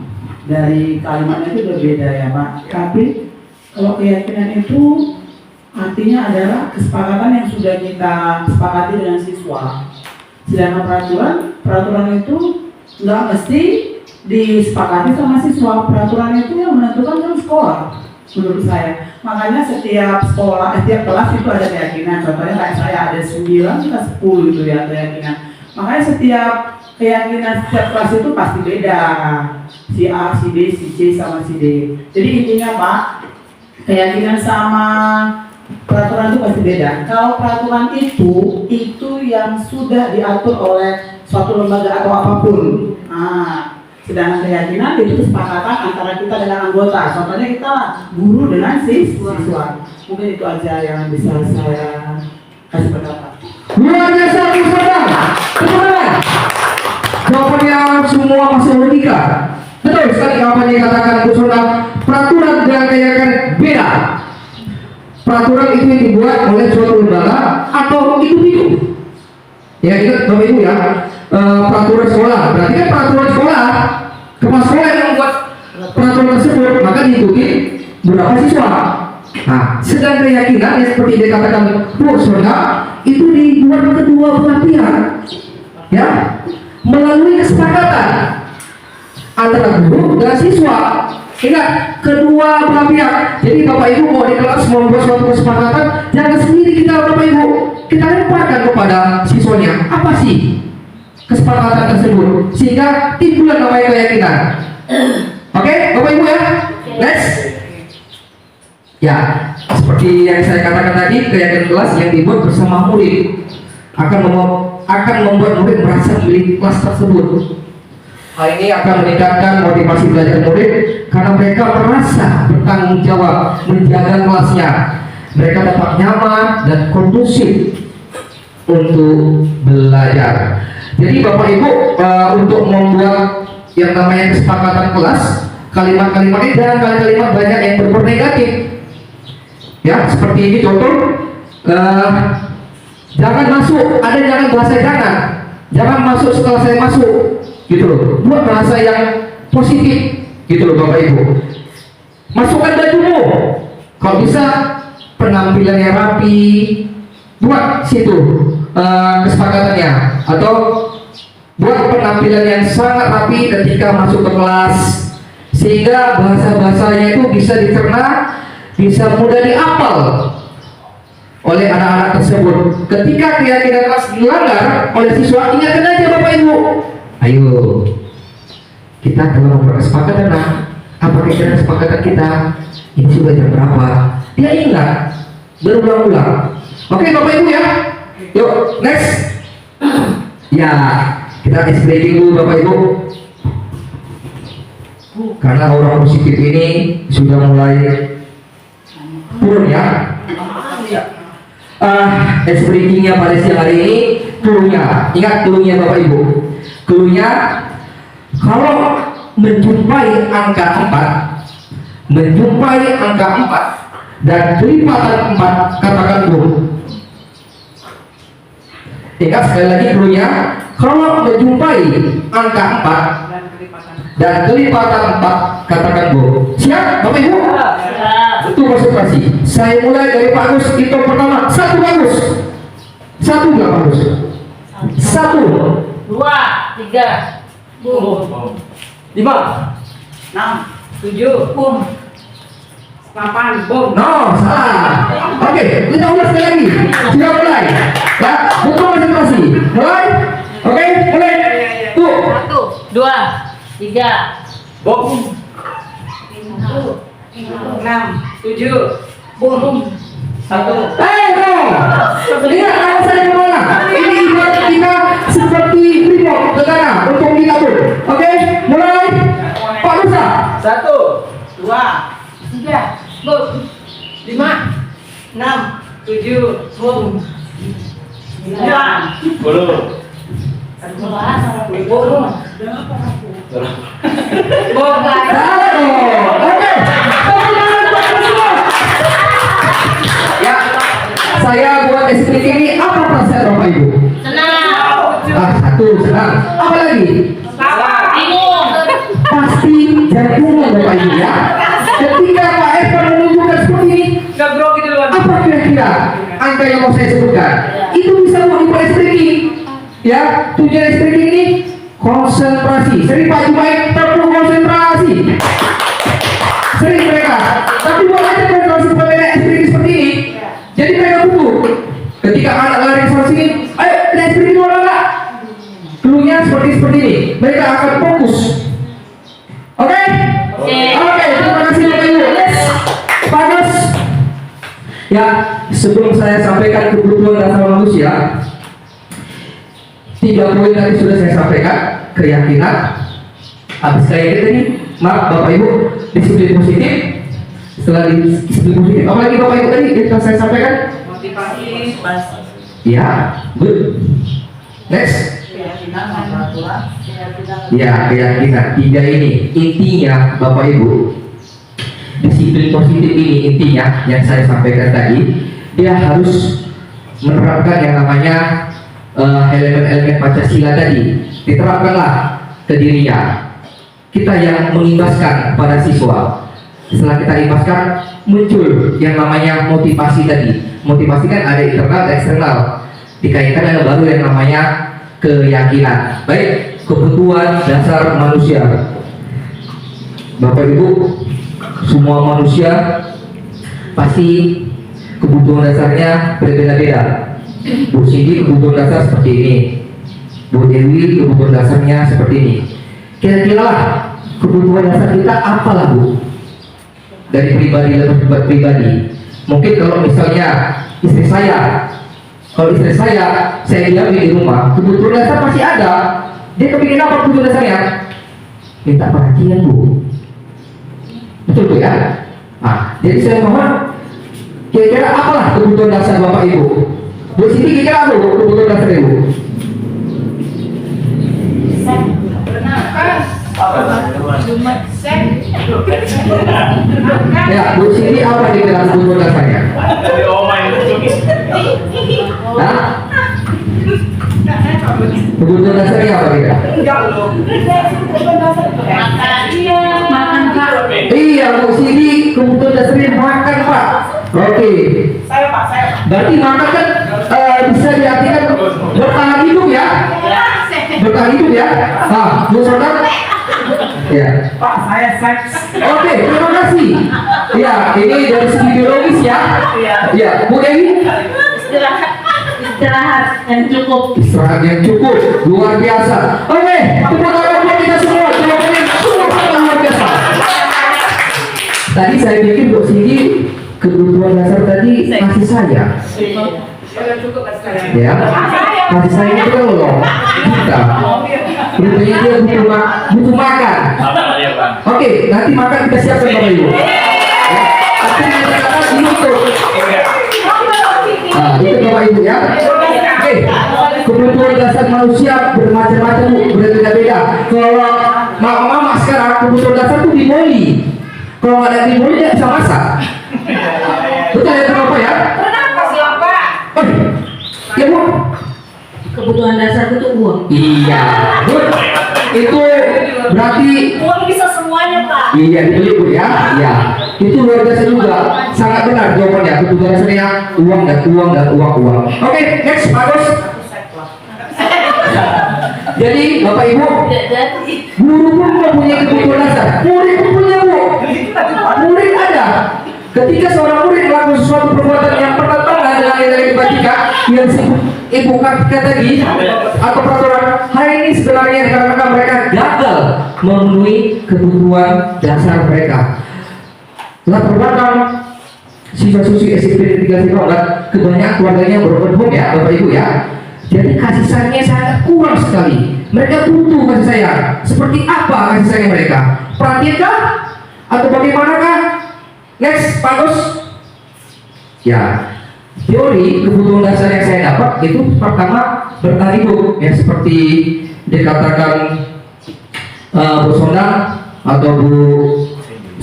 Dari kalimatnya itu berbeda ya Pak. Tapi kalau keyakinan itu artinya adalah kesepakatan yang sudah kita sepakati dengan siswa. Sedangkan peraturan itu nggak mesti disepakati sama siswa. Peraturan itu yang menentukan kan sekolah, menurut saya. Makanya setiap sekolah, setiap kelas itu ada keyakinan. Contohnya kayak saya ada 9, kita 10 gitu ya keyakinan. Makanya setiap keyakinan setiap kelas itu pasti beda. Si A, si B, si C, sama si D. Jadi intinya Pak, keyakinan sama peraturan itu pasti beda. Kalau peraturan itu yang sudah diatur oleh suatu lembaga atau apapun. Nah, sedangkan keyakinan itu kesepakatan antara kita dengan anggota. Contohnya kita guru dengan siswa. Mungkin itu aja yang bisa saya kasih pendapat. Luar biasa, saudara. Teman-teman, jawabannya semua masih logika. Betul sekali apa yang dikatakan Bu Saudara. Peraturan dan keyakinan beda. Peraturan itu yang dibuat oleh suatu lembaga atau individu. Ya, ingat Bapak Ibu ya, peraturan sekolah. Berarti kan peraturan sekolah, kepala sekolah yang membuat peraturan tersebut, maka diikuti beberapa siswa. Nah, sedang keyakinan yang seperti dikatakan Bu Saudara itu dibuat kedua belah pihak, ya, melalui kesepakatan antara guru dan siswa. Ingat, kedua belah pihak. Jadi Bapak Ibu mau di kelas membuat suatu kesepakatan, jangan sendiri kita Bapak Ibu, kita lemparkan kepada siswanya. Apa sih kesepakatan tersebut? Sehingga timbul namanya keyakinan. Oke, Bapak Ibu ya. Next. Ya, seperti yang saya katakan tadi, keyakinan kelas yang dibuat bersama murid akan membuat murid merasa milik kelas tersebut. Hal ini akan meningkatkan motivasi belajar murid karena mereka merasa bertanggung jawab menjaga kelasnya. Mereka dapat nyaman dan kondusif untuk belajar. Jadi Bapak Ibu, untuk membuat yang namanya kesepakatan kelas, kalimat-kalimat ini dan kalimat banyak yang berbau negatif. Ya, seperti ini contoh, jangan masuk, ada jangan bahasa jangan masuk setelah saya masuk, gitu loh. Buat bahasa yang positif, gitu loh Bapak Ibu. Masukkan bajumu, kalau bisa penampilannya rapi, buat situ kesepakatannya, atau buat penampilan yang sangat rapi ketika masuk ke kelas, sehingga bahasa-bahasanya itu bisa dicerna, bisa mudah dihafal oleh anak-anak tersebut. Ketika keyakinan kelas dilanggar oleh siswa, ingatkan aja Bapak Ibu. Ayo, kita kalau membuat kesepakatan, apa kira-kira kesepakatan kita? Ini sudah jam berapa? Dia ingat berulang-ulang. Oke Bapak Ibu ya. Yuk, next. Ya, kita explaining dulu Bapak Ibu. Karena orang positif ini sudah mulai turun ya. Explaining-nya pada siang hari ini, clue-nya. Ingat clue-nya Bapak Ibu. Clue-nya, kalau menjumpai angka 4, dan kelipatan 4, katakan guru. Ingat sekali lagi clue-nya, kalau menjumpai angka 4 dan kelipatan 4, katakan guru. Siap Bapak Ibu? Itu konsentrasi. Saya mulai dari Pak Agus, hitung pertama. 1 bagus. 1 nggak bagus. 1, 2, 3, boom. 5, 6, 7, boom. 8, boom. no, salah. Oke, kita ulas sekali lagi. Sudah mulai. Ya, butuh konsentrasi. Mulai. Oke, mulai. Tuh. 1, 2, 3, Boom. 6, 7, boom. 1. No. Lihat arah saya kemana. Ini ibarat kita seperti remote ke kanan untuk dilabur. Oke, mulai. Pak Musa. 1, 2, 3, boom. 5, 6, 7, boom. 9, boom. Oke. Ya, saya buat SPK ini apa perasaan Bapak Ibu? Senang. 1, senang. Apa lagi? Bingung. Pasti jantung Bapak Ibu ya. Ketika Pak Evan menunjukkan seperti ini, apa kira-kira angka yang mau saya sebutkan? Itu bisa mengubah SPK. Ya, tujuan SPK ini konsentrasi. Sering Pak Jubaik perlu konsentrasi. Sering mereka. Tapi buat aja konsentrasi pada SPK seperti ini. Jadi mereka butuh. Ketika anak lari ke sini, ayo SPK itu orang. Clue-nya seperti ini. Mereka akan fokus. Oke? Oke, terima kasih Bapak Ibu. Bagus. Ya, sebelum saya sampaikan kebutuhan dasar manusia, 3 poin tadi sudah saya sampaikan. Keyakinan, habis keyakinan tadi, maaf Bapak Ibu, disiplin positif. Setelah disiplin positif, apa lagi Bapak Ibu tadi yang saya sampaikan? Motivasi. Ya, good. Next. Ya, keyakinan. 3 ini intinya Bapak Ibu. Disiplin positif ini intinya yang saya sampaikan tadi, dia harus menerapkan yang namanya elemen-elemen Pancasila tadi. Diterapkanlah ke dirinya. Kita yang mengimbaskan pada siswa. Setelah kita imbaskan, muncul yang namanya motivasi tadi. Motivasi kan ada internal dan eksternal. Dikaitkan dengan baru yang namanya keyakinan. Baik, kebutuhan dasar manusia. Bapak Ibu, semua manusia pasti kebutuhan dasarnya berbeda-beda. Bu Cindy kebutuhan dasar seperti ini, Bu Dewi kebutuhan dasarnya seperti ini. Kira-kira lah kebutuhan dasar kita apalah Bu? Dari pribadi ke pribadi. Mungkin kalau misalnya istri saya, kalau istri saya diam di rumah, kebutuhan dasar masih ada. Dia kepingin apa kebutuhan dasarnya? Minta perhatian Bu. Betul Bu ya? Nah, jadi saya mohon kira-kira apalah kebutuhan dasar Bapak Ibu? Bu Siti kira-kira apa Bu kebutuhan dasar Ibu? Ya, Bu Siti apa kira-kira kebutuhan dasarnya? Hah? Kebutuhan dasarnya apa kira? Makan Kak. Iya, Bu Siti kebutuhan dasarnya makan Pak. Oke. Berarti makan kan bisa diartikan bertahan hidup ya? Bertahan hidup ya? Nah, Bu Saudara? Ya. Pak, saya seks. Oke, terima kasih. Ya, ini dari segi biologis ya. Ya, Bu Dewi? Istirahat yang cukup. Istirahat yang cukup, luar biasa. Oke, tepuk tangan buat kita semua. Jawabannya sungguh luar biasa. Tadi saya pikir Bu Siti kebutuhan dasar tadi kasih sayang. Ya, kasih sayang itu kan loh. Kita. Rupanya dia butuh makan. Oke, nanti makan kita siapkan Bapak Ibu. Tapi katakan ini tuh. Nah, itu Bapak Ibu ya. Oke, kebutuhan dasar manusia bermacam-macam, berbeda-beda. Kalau mama sekarang kebutuhan dasar tuh dimoli. Kalau ada dimoli dia bisa masak. Betul ya Bapak ya? Oh, ya Bu. Kebutuhan dasar itu uang. Iya, Bu. Itu berarti Uang bisa semuanya Pak. iya dibeli Bu ya. Iya. Itu luar biasa juga. Sangat benar jawabannya. Kebutuhan dasarnya uang dan uang dan uang. Oke, next bagus. Jadi Bapak Ibu, guru pun mempunyai kebutuhan dasar. Murid pun punya Bu. Murid ada. Ketika seorang murid melakukan sesuatu perbuatan yang bertentangan dengan nilai kebajikan yang disebut Ibu Kartika tadi atau peraturan, hal ini sebenarnya karena mereka gagal memenuhi kebutuhan dasar mereka. Latar belakang siswa-siswi SMP 3 Siprawat kebanyakan keluarganya broken home ya Bapak Ibu ya. Jadi kasih sayangnya sangat kurang sekali. Mereka butuh kasih sayang. Seperti apa kasih sayang mereka? Perhatiankah? Atau bagaimanakah? Next, bagus. Ya, teori kebutuhan dasar yang saya dapat itu pertama bertahan hidup ya seperti dikatakan Bu Sonda atau Bu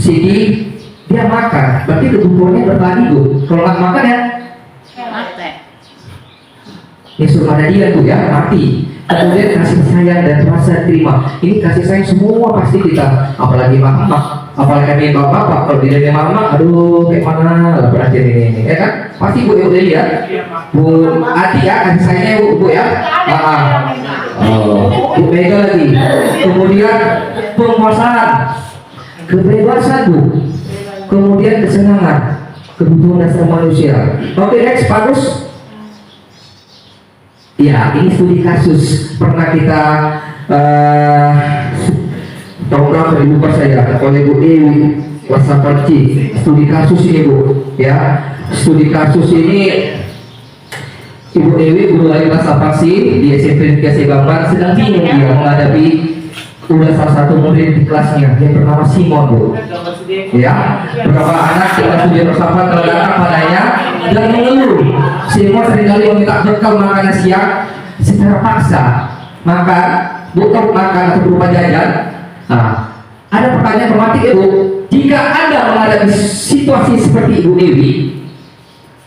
Siti, dia makan, berarti kebutuhannya bertahan hidup. Kalau nggak makan ya suruh ada dia tuh ya mati. Kemudian kasih sayang dan rasa terima, ini kasih sayang semua pasti kita, apalagi mama, apalagi bapak, kalau tidak mama, aduh kayak mana lah perhatian ini, ya kan? Pasti Bu udah ya, Bu Ati ya kasih sayangnya Bu ya. Bu Mega lagi. Kemudian penguasaan, kebebasan Bu, kemudian kesenangan, kebutuhan dasar manusia. Oke, next bagus. Ya, ini studi kasus pernah kita tahun berapa lupa saya oleh Bu Dewi Wasafat C, studi kasus ini Bu, ya. Studi kasus ini Ibu Dewi guru lain Wasafat C di SMP Negeri Bamban sedang bingung dia menghadapi udah salah satu murid di kelasnya yang bernama Simon Bu, ya. Beberapa anak dengan studi Wasafat telah datang padanya dan mengeluh Simon seringkali meminta bekal makanan siang secara paksa, makan bukan makan atau berupa jajan. Nah, ada pertanyaan pemantik Ibu, jika Anda menghadapi situasi seperti Ibu Dewi,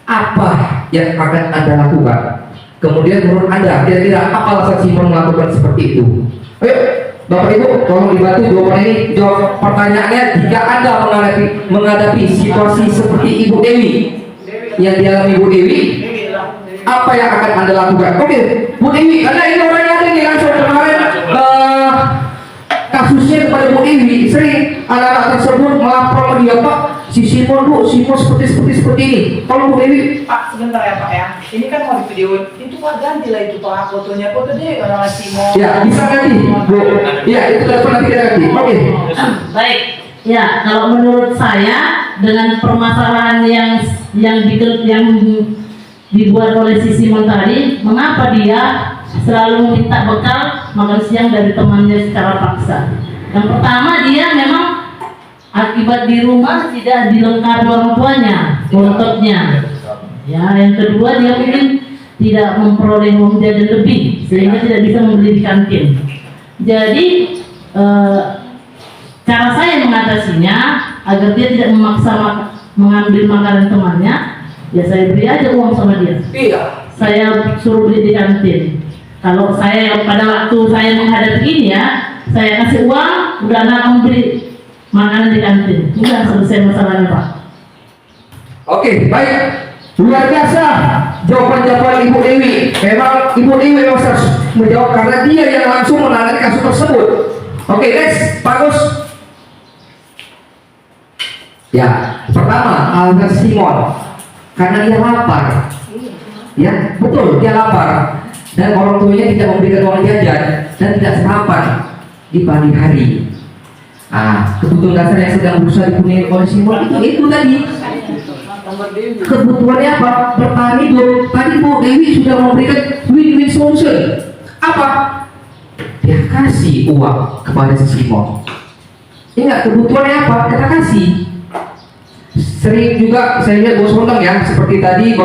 apa yang akan Anda lakukan? Kemudian menurut Anda, kira-kira apa alasan Simon melakukan seperti itu? Ayo, Bapak Ibu, tolong dibantu jawaban ini. Jawab pertanyaannya, jika Anda menghadapi situasi seperti Ibu Dewi, yang dialami Ibu Dewi, apa yang akan Anda lakukan? Oke, Bu Dewi, karena ini orangnya ada nih langsung kemarin kasusnya kepada Bu Dewi, sering anak-anak tersebut melapor ke dia, Pak, si Simon Bu, Simon seperti ini. Kalau Bu Dewi, Pak, sebentar ya Pak ya. Ini kan mau di video. Itu Pak gantilah itu Pak fotonya. Foto dia orang Simon. ya bisa ganti Bu. Ya itu telepon nanti kita ganti. Oke. Baik, ya kalau menurut saya dengan permasalahan yang dibuat oleh si Simon tadi, mengapa dia selalu meminta bekal makan siang dari temannya secara paksa? Yang pertama, dia memang akibat di rumah tidak dilengkapi orang tuanya, bontotnya. Ya, yang kedua dia mungkin tidak memperoleh uang jajan lebih sehingga tidak bisa membeli di kantin. Jadi cara saya mengatasinya agar dia tidak memaksa mengambil makanan temannya, ya saya beri aja uang sama dia. Iya. Saya suruh beli di kantin. Kalau saya pada waktu saya menghadapi ini ya, saya kasih uang, udah anak membeli makanan di kantin. Udah selesai masalahnya Pak. Oke, baik. Luar biasa jawaban-jawaban Ibu Dewi. Memang Ibu Dewi harus menjawab karena dia yang langsung menangani kasus tersebut. Oke, next, bagus. Ya, pertama alasan Simon karena dia lapar. Ya, betul, dia lapar. Dan orang tuanya tidak memberikan uang jajan dan tidak sarapan di pagi hari. Kebutuhan dasar yang sedang berusaha dipenuhi oleh Simon itu tadi. Kebutuhannya apa? Bertani Bu. Tadi Bu Dewi sudah memberikan win-win solution. Apa? Dia kasih uang kepada si Simon. Ingat kebutuhannya apa? Kita kasih. Sering juga saya lihat bos undang ya, seperti tadi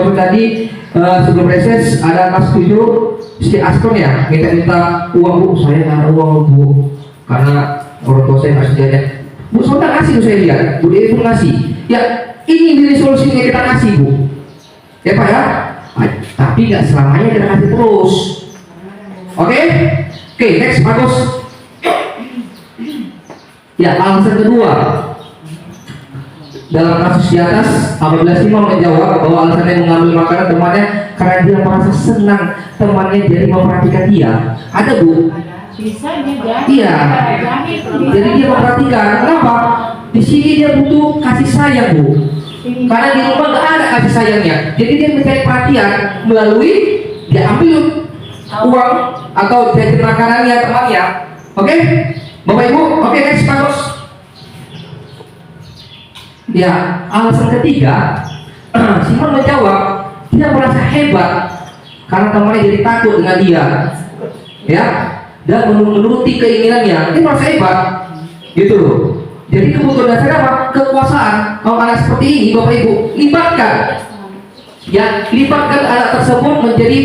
sebelum reses ada kelas 7 si Aston ya minta uang Bu, saya nggak ada uang Bu karena orang tua saya ngasih jajan. Bu Sonda kasih saya lihat, Bu Dewi pun ngasih. Ya ini dari solusinya kita kasih Bu, ya Pak ya. Tapi nggak selamanya kita kasih terus. Oke, next bagus. Ya alasan kedua. Dalam kasus di atas, apabila Simon menjawab bahwa alasannya mengambil makanan temannya karena dia merasa senang temannya jadi memperhatikan dia. Ada Bu? Iya. Jadi dia memperhatikan. Kenapa? Di sini dia butuh kasih sayang Bu. Karena di rumah nggak ada kasih sayangnya. Jadi dia mencari perhatian melalui dia ambil uang atau jajan makanannya temannya. Oke? Bapak Ibu, oke next bagus. Ya, alasan ketiga, Simon menjawab dia merasa hebat karena temannya jadi takut dengan dia, ya, dan menuruti keinginannya. Dia merasa hebat, gitu loh. Jadi kebutuhan dasarnya apa? Kekuasaan. Kalau anak seperti ini, Bapak Ibu, libatkan anak tersebut menjadi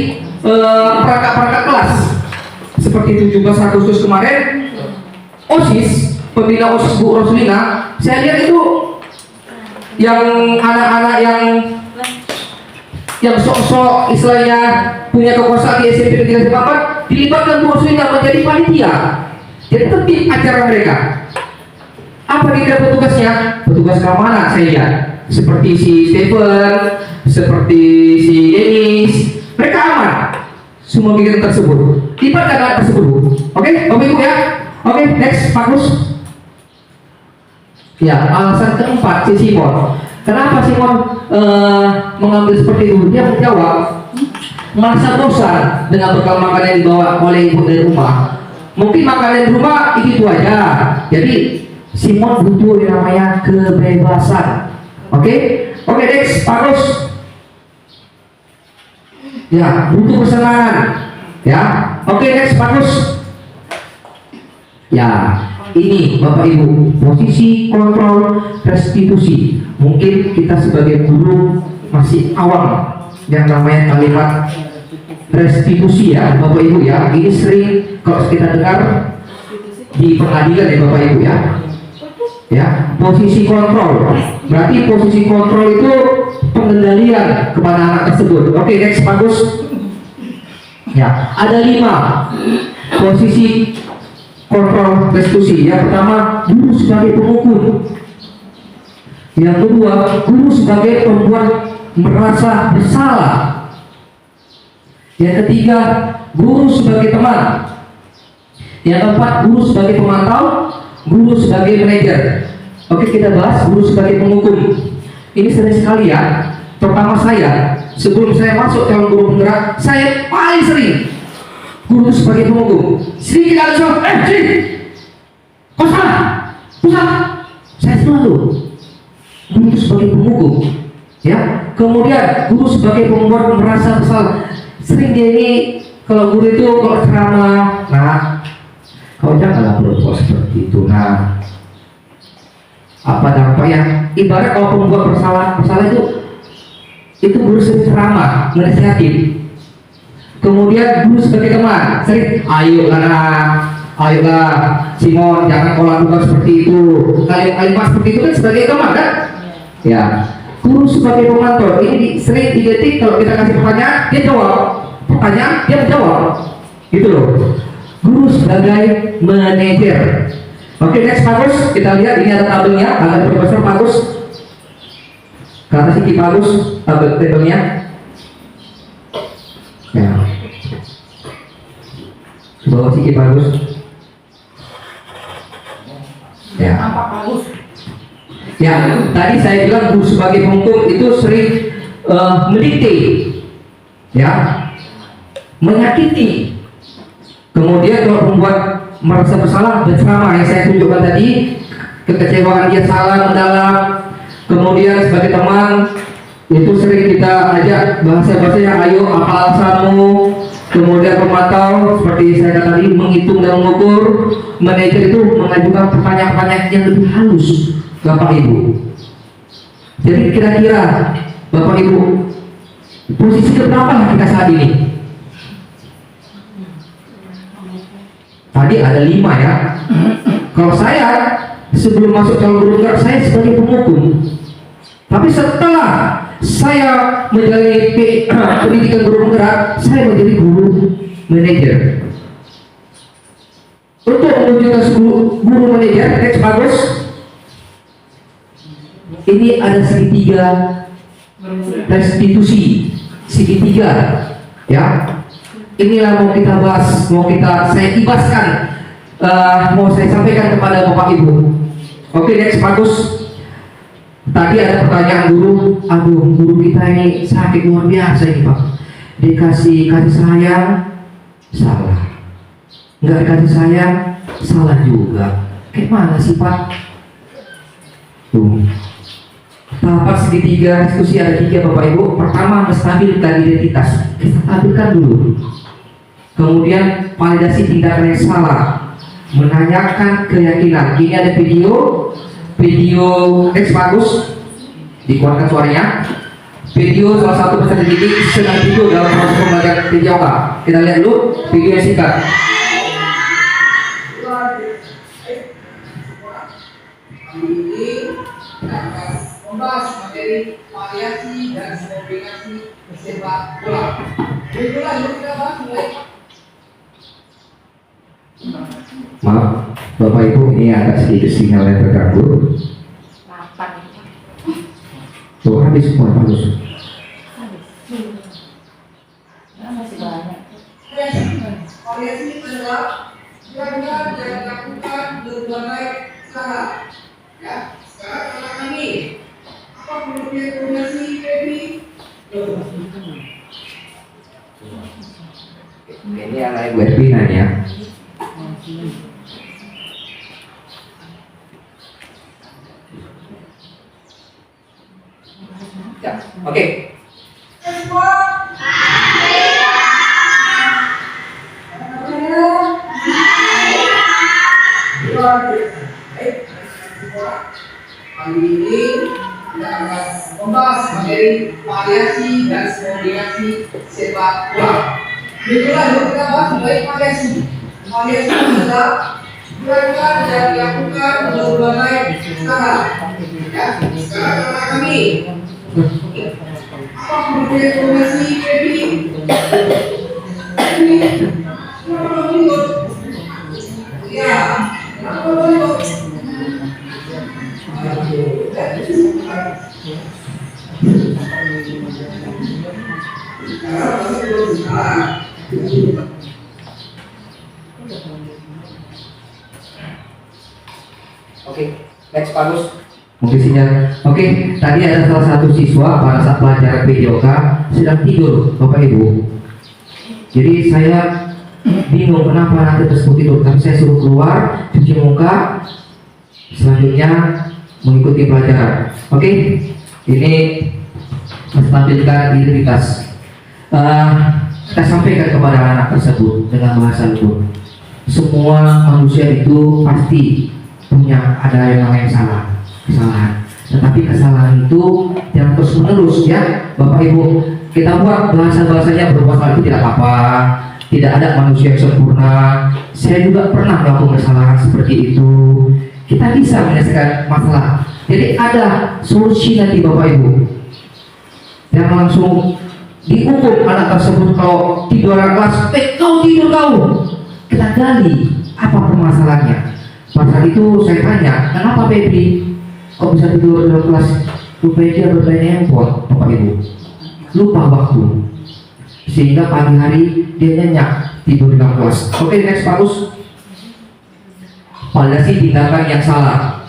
perangkat-perangkat kelas. Seperti 17 Agustus kemarin, OSIS, pembina OSIS Bu Roslina, saya lihat itu yang anak-anak yang sok-sok istilahnya punya kekuasaan di SMP Negeri Bamban dilibatkan Bu Roslina menjadi panitia. Jadi tertib acara mereka. Apa kira petugasnya? Petugas keamanan saya lihat. Seperti si Stephen, seperti si Dennis, mereka aman. Semua kegiatan tersebut libatkan anak tersebut. Oke, Bapak Ibu ya. Oke, next bagus. Ya, alasan keempat si Simon. Kenapa Simon mengambil seperti itu? Dia menjawab merasa bosan dengan bekal makanan yang dibawa oleh ibu dari rumah. Mungkin makanan di rumah itu aja. Jadi Simon butuh yang namanya kebebasan. Oke, next, bagus. Ya, butuh kesenangan. Ya, oke, next, bagus. Ya, ini Bapak Ibu, posisi kontrol restitusi. Mungkin kita sebagai guru masih awam yang namanya kalimat restitusi ya Bapak Ibu ya. Ini sering kalau kita dengar di pengadilan ya Bapak Ibu ya. Ya, posisi kontrol. Berarti posisi kontrol itu pengendalian kepada anak tersebut. Oke, next, bagus. Ya, ada 5 posisi kontrol restitusi. Yang pertama, guru sebagai pengukur. Yang kedua, guru sebagai pembuat merasa bersalah. Yang ketiga, guru sebagai teman. Yang keempat, guru sebagai pemantau. Guru sebagai manajer. Oke, kita bahas guru sebagai penghukum. Ini sering sekali ya. Pertama saya, sebelum saya masuk calon guru penggerak, saya paling sering guru sebagai penghukum. Sedikit ada soal, sini, kau salah, saya selalu guru sebagai penghukum. Ya, kemudian guru sebagai pembuat merasa bersalah. Sering dia ini kalau guru itu kalau ceramah, nah, kau janganlah berbuat seperti itu. Nah, apa dampaknya? Ibarat kalau pembuat bersalah itu guru sering ceramah, menasihati. Kemudian guru sebagai teman, sering, ayolah, Simon, jangan kau lakukan seperti itu. Kalimat seperti itu kan sebagai teman kan? Ya. Guru sebagai pemantau, ini sering didetik kalau kita kasih pertanyaan, dia jawab. Pertanyaan, dia menjawab. Gitu loh. Guru sebagai manajer. Oke, next, bagus. Kita lihat ini ada tabelnya, ada Profesor bagus. Kata Siki bagus, tabelnya. Ya. Bawa Siki bagus. Ya. Ya, tadi saya bilang guru sebagai penghukum itu sering mendikte, ya, menyakiti. Kemudian kalau membuat merasa bersalah, berceramah yang saya tunjukkan tadi, kekecewaan dia salah mendalam. Kemudian sebagai teman itu sering kita ajak bahasa-bahasa yang ayo apa alasanmu. Kemudian pemantau seperti saya kata tadi, menghitung dan mengukur. Manajer itu mengajukan pertanyaan-pertanyaan yang lebih halus, Bapak Ibu. Jadi kira-kira Bapak Ibu, posisi keberapa kita saat ini? Tadi ada 5 ya. Kalau saya sebelum masuk calon guru penggerak, saya sebagai penghukum. Tapi setelah saya menjalani pendidikan guru penggerak, saya menjadi guru manajer. Untuk menunjukkan guru manajer, next, bagus. Ini ada segitiga restitusi, segitiga, ya. Inilah mau kita bahas, saya ibaskan, mau saya sampaikan kepada Bapak Ibu. Oke, next, bagus. Tadi ada pertanyaan guru, aduh guru kita ini sakit luar biasa ini Pak. Dikasih kasih sayang, salah. Nggak dikasih sayang, salah juga. Gimana sih Pak? Tuh. Tahapan segitiga diskusi ada 3 Bapak Ibu. Pertama, menstabilkan identitas. Kita stabilkan dulu. Kemudian validasi tindakan yang salah, menanyakan keyakinan. Ini ada video next, bagus, dikuatkan suaranya. Video salah satu peserta didik sedang tidur dalam proses pembelajaran TJOK. Kita lihat dulu video yang singkat. Ini akan membahas materi variasi dan kombinasi sepak bola. Itulah yang kita bahas mulai. Maaf, Bapak Ibu, ini agak sedikit sinyal yang terganggu. Tuh, habis semua, bagus. Variasi adalah jangan lakukan berbagai cara. Ya, sekarang kami apa pengertian kombinasi baby? Ini yang lain buat pinanya. dan koordinasi sepak bola. Itulah yang kita bahas baik variasi. Variasi adalah gerakan yang dilakukan berbagai cara. Ya, sekarang anak kami. Apa perbedaan koordinasi Febri? Ya, kenapa berikut? Oke, next Pak Gus. Mungkin sinyal. Oke, tadi ada salah satu siswa pada saat pelajaran PJOK sedang tidur, Bapak Ibu. Jadi saya bingung kenapa nanti tersebut tidur, tapi saya suruh keluar, cuci muka, selanjutnya mengikuti pelajaran. Oke, ini menampilkan identitas. Kita sampaikan kepada anak tersebut dengan bahasa lembut. Semua manusia itu pasti punya ada yang namanya kesalahan. Tetapi kesalahan itu jangan terus menerus ya, Bapak Ibu. Kita buat bahasa-bahasanya berupa itu tidak apa-apa. Tidak ada manusia yang sempurna. Saya juga pernah melakukan kesalahan seperti itu. Kita bisa menyelesaikan masalah. Jadi ada solusi nanti Bapak Ibu. Jangan langsung dihukum anak tersebut kalau tidur dalam kelas. Kau tidur kau. Kita gali apa permasalahannya. Pasal itu saya tanya, kenapa Febri kok bisa tidur dalam kelas? Rupanya dia bermain handphone, Bapak Ibu. Lupa waktu. Sehingga pagi hari dia nyenyak tidur dalam kelas. Oke, next Pak Gus. Validasi tindakan yang salah.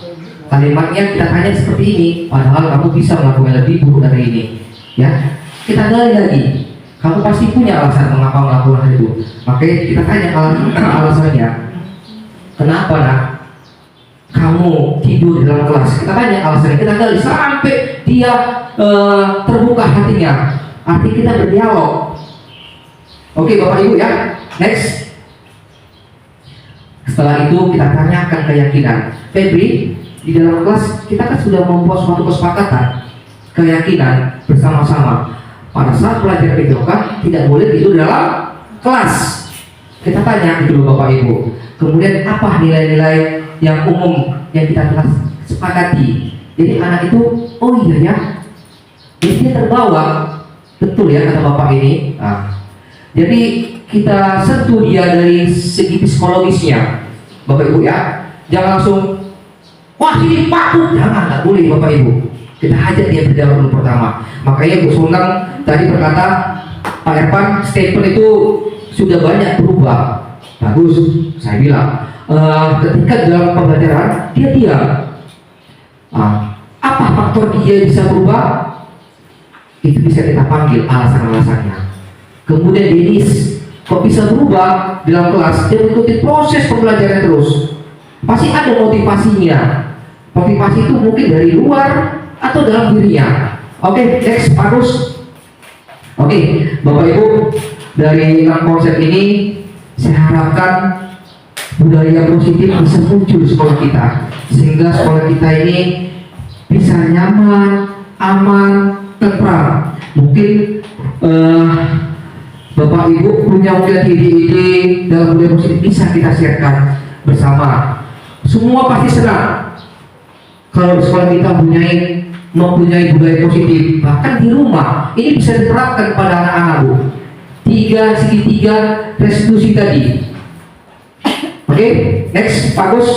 Kalimatnya kita tanya seperti ini, padahal kamu bisa melakukan lebih buruk dari ini. Ya, kita gali lagi. Kamu pasti punya alasan mengapa melakukan hal itu. Makanya kita tanya alasannya. Kenapa nak? Kamu tidur di dalam kelas? Kita tanya alasannya. Kita gali sampai dia terbuka hatinya. Arti kita berdialog. Oke, Bapak Ibu ya. Next. Setelah itu kita tanyakan keyakinan. Febri, di dalam kelas kita kan sudah membuat suatu kesepakatan keyakinan bersama-sama. Pada saat pelajaran PJOK tidak boleh tidur dalam kelas. Kita tanya itu Bapak Ibu. Kemudian apa nilai-nilai yang umum yang kita telah sepakati? Jadi anak itu, oh iya ya, jadi dia terbawa, betul ya kata Bapak ini. Nah, jadi kita sentuh dia dari segi psikologisnya, Bapak Ibu ya. Jangan langsung, wah ini patuh, jangan, nggak boleh Bapak Ibu. Kita ajak dia berdialog dulu pertama. Makanya Bu Sundang tadi berkata, Pak Erpan, statement itu sudah banyak berubah. Bagus, saya bilang. Ketika dalam pembelajaran dia diam. Apa faktor dia bisa berubah? Itu bisa kita panggil alasan-alasannya. Kemudian Denis, kok bisa berubah dalam kelas? Dia mengikuti proses pembelajaran terus. Pasti ada motivasinya. Motivasi itu mungkin dari luar atau dalam dirinya. Oke, next Pak Rus. Oke, Bapak Ibu, dari 6 konsep ini saya harapkan budaya positif bisa muncul di sekolah kita, sehingga sekolah kita ini bisa nyaman, aman, tentram. Mungkin Bapak Ibu punya mungkin ide-ide dalam budaya positif bisa kita sharekan bersama. Semua pasti senang kalau sekolah kita mempunyai budaya positif. Bahkan di rumah ini bisa diterapkan pada anak-anak Bu. Segitiga restitusi tadi. Oke, next Pak Gus.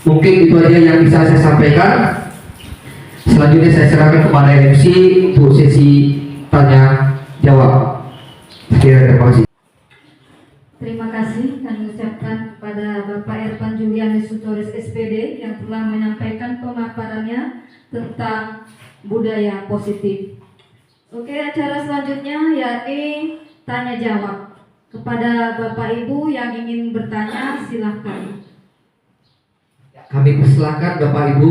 Mungkin itu aja yang bisa saya sampaikan. Selanjutnya saya serahkan kepada MC untuk sesi tanya jawab. Terima kasih. Terima kasih kami ucapkan kepada Bapak Erpan Julianus Sutoris SPD yang telah menyampaikan pemaparannya tentang budaya positif. Oke, acara selanjutnya yakni tanya jawab. Kepada Bapak Ibu yang ingin bertanya, silahkan. Kami persilakan Bapak Ibu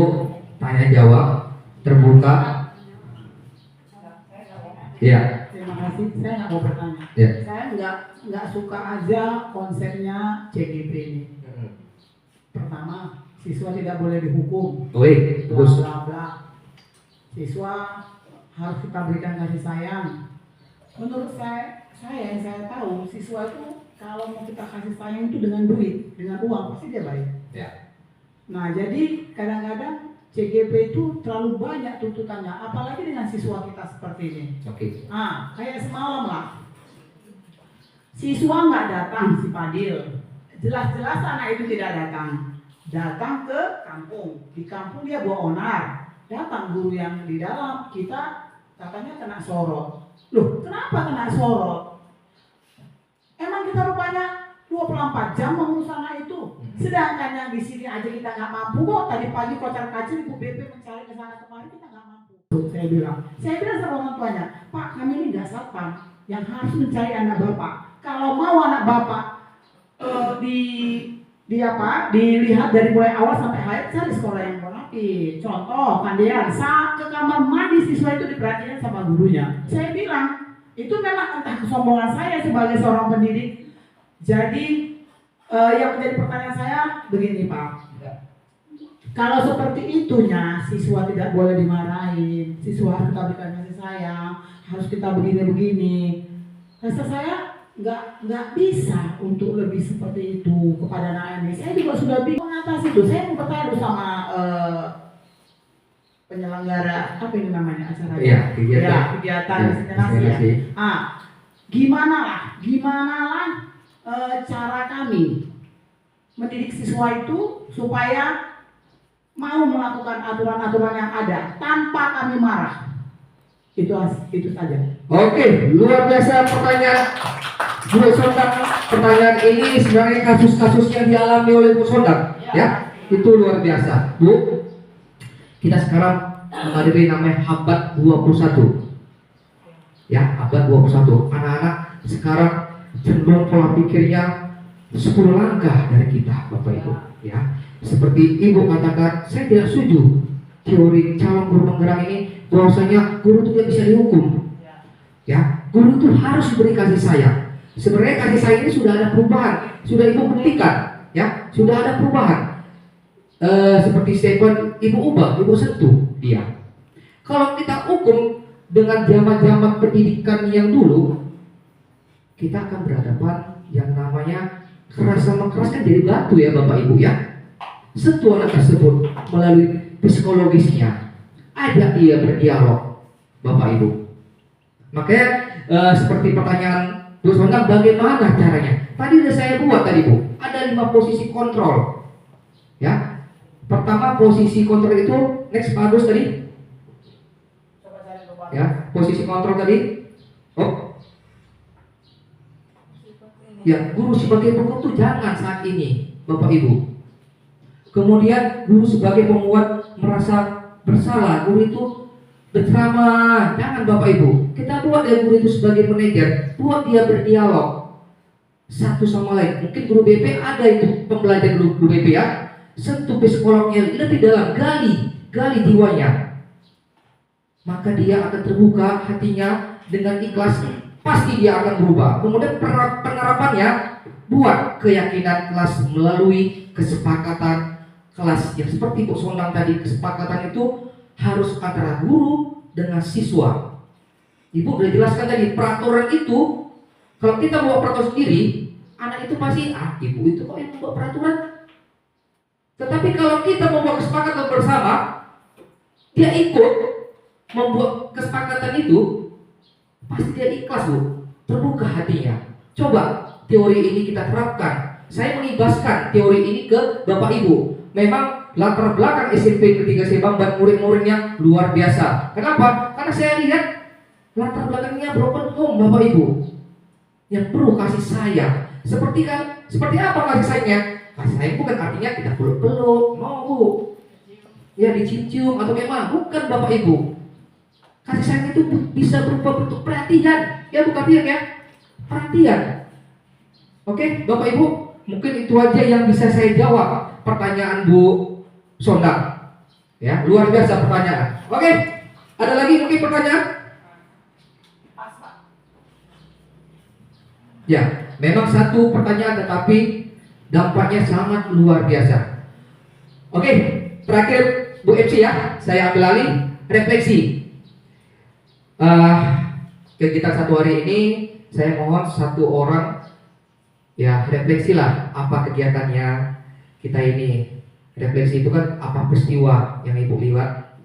tanya jawab terbuka. Ya. Terima kasih. Saya nggak mau bertanya. Ya. Saya nggak suka aja konsepnya CGP ini. Pertama, siswa tidak boleh dihukum. Bagus. Bla bla bla. Siswa harus kita berikan kasih sayang. Menurut saya yang saya tahu, siswa itu kalau mau kita kasih sayang itu dengan duit, dengan uang, pasti dia baik. Ya. Nah, jadi kadang-kadang CGP itu terlalu banyak tuntutannya, apalagi dengan siswa kita seperti ini. Oke. Nah, kayak semalam lah, siswa nggak datang si Fadil, jelas-jelas anak itu tidak datang ke kampung. Di kampung dia bawa onar, datang guru yang di dalam, kita katanya kena sorot. Loh, kenapa kena sorot? Emang kita rupanya 24 jam mengurus anak itu. Sedangkan yang di sini aja kita nggak mampu kok. Tadi pagi kocar-kacir Ibu BP mencari ke sana kemari, kita nggak mampu. Saya bilang sama orang tuanya, Pak, kami ini nggak satpam yang harus mencari anak bapak. Kalau mau anak bapak dilihat dari mulai awal sampai akhir, cari sekolah yang berlatih. Contoh, kandian saat ke kamar mandi siswa itu diperhatikan sama gurunya. Saya bilang, itu memang entah kesombongan saya sebagai seorang pendidik. Jadi yang menjadi pertanyaan saya begini, Pak. Kalau seperti itunya, siswa tidak boleh dimarahin, siswa harus kita berikan kasih sayang, harus kita begini-begini. Rasa saya nggak bisa untuk lebih seperti itu kepada anak ini. Saya juga sudah bingung atas itu. Saya mau bertanya dulu sama penyelenggara apa ini namanya acaranya? Iya, kegiatan. Ya, kegiatan destinasi. Ya. Gimana lah cara kami mendidik siswa itu supaya mau melakukan aturan-aturan yang ada tanpa kami marah. Itu saja. Oke, luar biasa pertanyaan Bu Sondang. Pertanyaan ini sebenarnya kasus-kasus yang dialami oleh Bu Sondang, ya. Itu luar biasa, Bu. Kita sekarang menghadapi namanya abad 21. Ya, abad 21. Anak-anak sekarang cenderung pola pikirnya 10 langkah dari kita, Bapak Ibu, ya. Seperti Ibu katakan, saya tidak setuju teori calon guru penggerak ini bahwasanya guru itu tidak bisa dihukum. Ya, guru itu harus diberi kasih sayang. Sebenarnya kasih sayang ini sudah ada perubahan, sudah Ibu buktikan, ya, sudah ada perubahan. Seperti statement Ibu ubah, Ibu sentuh dia. Kalau kita hukum dengan zaman-zaman pendidikan yang dulu, kita akan berhadapan yang namanya keras sama keras kan jadi batu ya Bapak Ibu ya. Sentuh anak tersebut melalui psikologisnya, ajak dia berdialog Bapak Ibu. Makanya seperti pertanyaan Bu Sondang, bagaimana caranya? Tadi udah saya buat tadi Bu, ada 5 posisi kontrol. Ya, pertama posisi kontrol itu next bagus tadi. Ya, posisi kontrol tadi. Oh, ya, guru sebagai pokok itu jangan saat ini Bapak Ibu. Kemudian guru sebagai penguat merasa bersalah, guru itu berceramah, jangan Bapak Ibu. Kita buat ya guru itu sebagai manajer, buat dia berdialog satu sama lain. Mungkin guru BP ada itu pembelajaran guru BP ya, sentuh psikolognya lebih dalam, gali jiwanya. Maka dia akan terbuka hatinya dengan ikhlas, pasti dia akan berubah. Kemudian penerapannya, buat keyakinan kelas melalui kesepakatan kelas yang seperti Bu Sondang tadi. Kesepakatan itu harus antara guru dengan siswa. Ibu udah jelaskan tadi, peraturan itu kalau kita buat peraturan sendiri, anak itu pasti ibu itu kok yang membuat peraturan. Tetapi kalau kita membuat kesepakatan bersama, dia ikut membuat kesepakatan itu, pasti dia ikhlas Bu, terbuka hatinya. Coba teori ini kita terapkan. Saya mengibaskan teori ini ke Bapak Ibu. Memang latar belakang SMP Negeri Sebang dan murid-muridnya luar biasa. Kenapa? Karena saya lihat latar belakangnya broken home Bapak Ibu, yang perlu kasih sayang. Seperti apa kasih sayangnya? Kasih sayang bukan artinya kita peluk-peluk, mau Bu, ya dicium atau memang bukan Bapak Ibu. Kasih sayang itu bisa berupa bentuk perhatian, ya bukan perhatian ya, perhatian. Oke, Bapak Ibu, mungkin itu aja yang bisa saya jawab pertanyaan Bu Sondang. Ya, luar biasa pertanyaan. Oke, ada lagi mungkin pertanyaan? Ya, memang satu pertanyaan tetapi dampaknya sangat luar biasa. Oke, terakhir Bu MC ya, saya ambil alih refleksi. kegiatan satu hari ini saya mohon satu orang ya refleksilah apa kegiatannya kita ini. Refleksi itu kan apa peristiwa yang ibu lihat,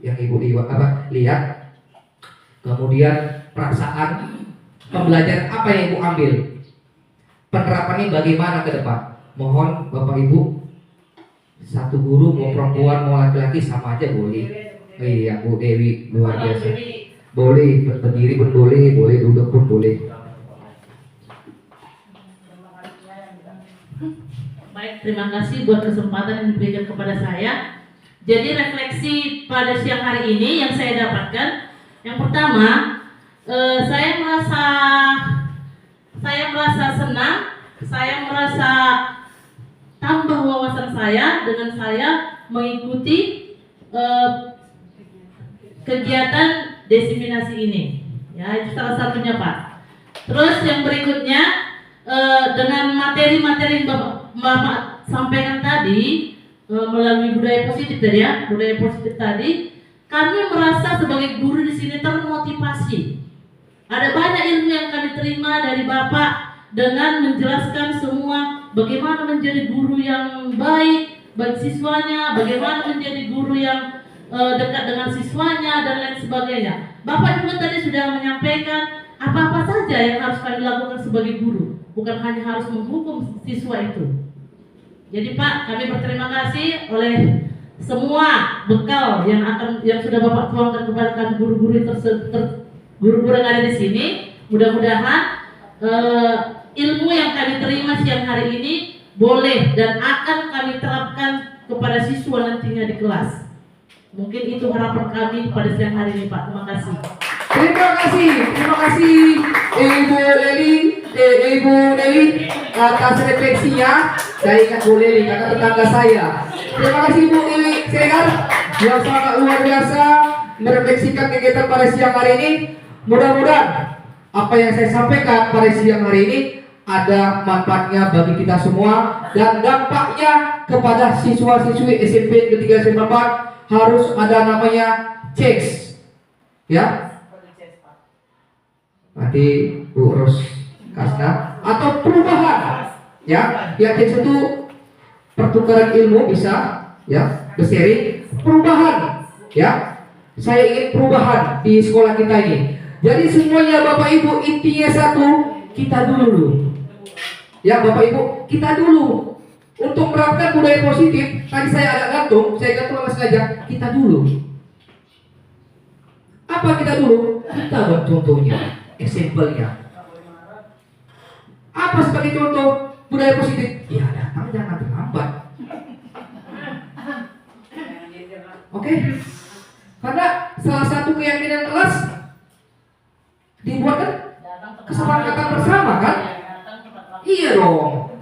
kemudian perasaan, pembelajaran apa yang ibu ambil, penerapannya bagaimana ke depan. Mohon bapak ibu, satu guru mau perempuan mau laki-laki sama aja boleh. Iya Bu Dewi luar biasa. Boleh berdiri pun boleh, boleh duduk pun boleh. Baik, terima kasih buat kesempatan yang diberikan kepada saya. Jadi refleksi pada siang hari ini yang saya dapatkan, yang pertama, saya merasa senang, saya merasa tambah wawasan saya dengan saya mengikuti kegiatan diseminasi ini. Ya, itu salah satunya Pak. Terus yang berikutnya dengan materi-materi yang Bapak sampaikan tadi melalui budaya positif tadi ya, budaya positif tadi, kami merasa sebagai guru di sini termotivasi. Ada banyak ilmu yang kami terima dari Bapak dengan menjelaskan semua bagaimana menjadi guru yang baik bagi siswanya, bagaimana menjadi guru yang dekat dengan siswanya dan lain sebagainya. Bapak juga tadi sudah menyampaikan apa-apa saja yang harus kami lakukan sebagai guru, bukan hanya harus menghukum siswa itu. Jadi Pak, kami berterima kasih oleh semua bekal yang sudah Bapak tuangkan kepada kami guru-guru guru-guru yang ada di sini. Mudah-mudahan ilmu yang kami terima siang hari ini boleh dan akan kami terapkan kepada siswa nantinya di kelas. Mungkin itu harapan kami pada siang hari ini Pak. Terima kasih. Terima kasih Ibu Dewi atas refleksinya. Saya ingat Bu Leli, kakak tetangga saya. Terima kasih Bu Dewi Siregar yang sangat luar biasa merefleksikan kegiatan pada siang hari ini. Mudah-mudahan apa yang saya sampaikan pada siang hari ini ada manfaatnya bagi kita semua dan dampaknya kepada siswa-siswi SMP Negeri 3 SMP 4 harus ada namanya checks, ya. Nanti Bu Ros Kasna atau perubahan, ya. Yang checks itu pertukaran ilmu bisa, ya, berseri perubahan, ya. Saya ingin perubahan di sekolah kita ini. Jadi semuanya Bapak Ibu intinya satu, kita dulu. Ya Bapak Ibu, kita dulu untuk menerapkan budaya positif. Tadi saya agak gantung sama sengaja. Kita dulu. Apa kita dulu? Kita buat contohnya, example-nya. Apa sebagai contoh budaya positif? Ya datang jangan terlambat. Oke? Karena salah satu keyakinan kelas dibuatkan kesepakatan bersama kan? Iya dong.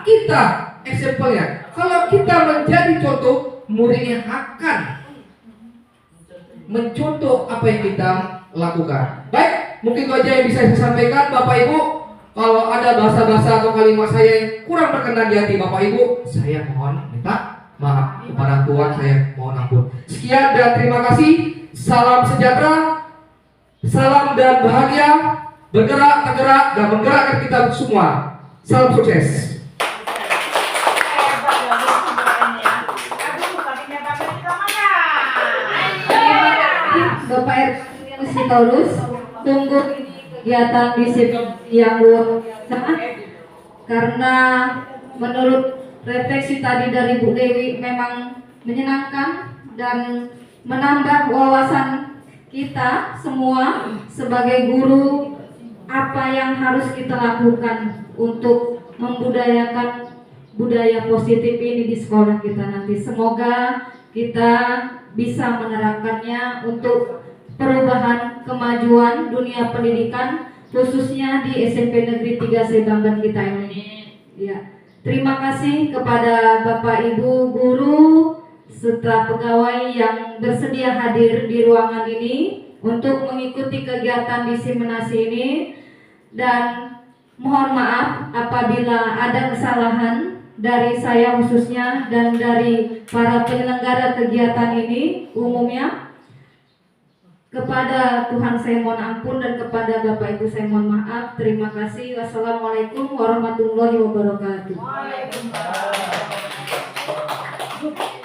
Kita example-nya. Kalau kita menjadi contoh, muridnya akan mencontoh apa yang kita lakukan. Baik, mungkin itu aja yang bisa saya sampaikan Bapak Ibu. Kalau ada bahasa-bahasa atau kalimat saya yang kurang berkenan di hati Bapak Ibu, saya mohon minta maaf kepada Tuhan, saya mohon ampun. Sekian dan terima kasih. Salam sejahtera, salam dan bahagia, bergerak, tergerak, dan menggerakkan kita semua. Salam sukses. Bapak RT Sitorus, tunggu kegiatan disiplin yang luar biasa karena menurut refleksi tadi dari Bu Dewi memang menyenangkan dan menambah wawasan kita semua sebagai guru apa yang harus kita lakukan untuk membudayakan budaya positif ini di sekolah kita nanti. Semoga kita bisa menerapkannya untuk perubahan kemajuan dunia pendidikan khususnya di SMP Negeri 3 Sebanggan kita ini. Ya. Terima kasih kepada Bapak Ibu guru serta pegawai yang bersedia hadir di ruangan ini untuk mengikuti kegiatan diseminasi ini, dan mohon maaf apabila ada kesalahan dari saya khususnya dan dari para penyelenggara kegiatan ini umumnya. Kepada Tuhan saya mohon ampun dan kepada Bapak Ibu saya mohon maaf. Terima kasih. Wassalamualaikum warahmatullahi wabarakatuh. Waalaikumsalam.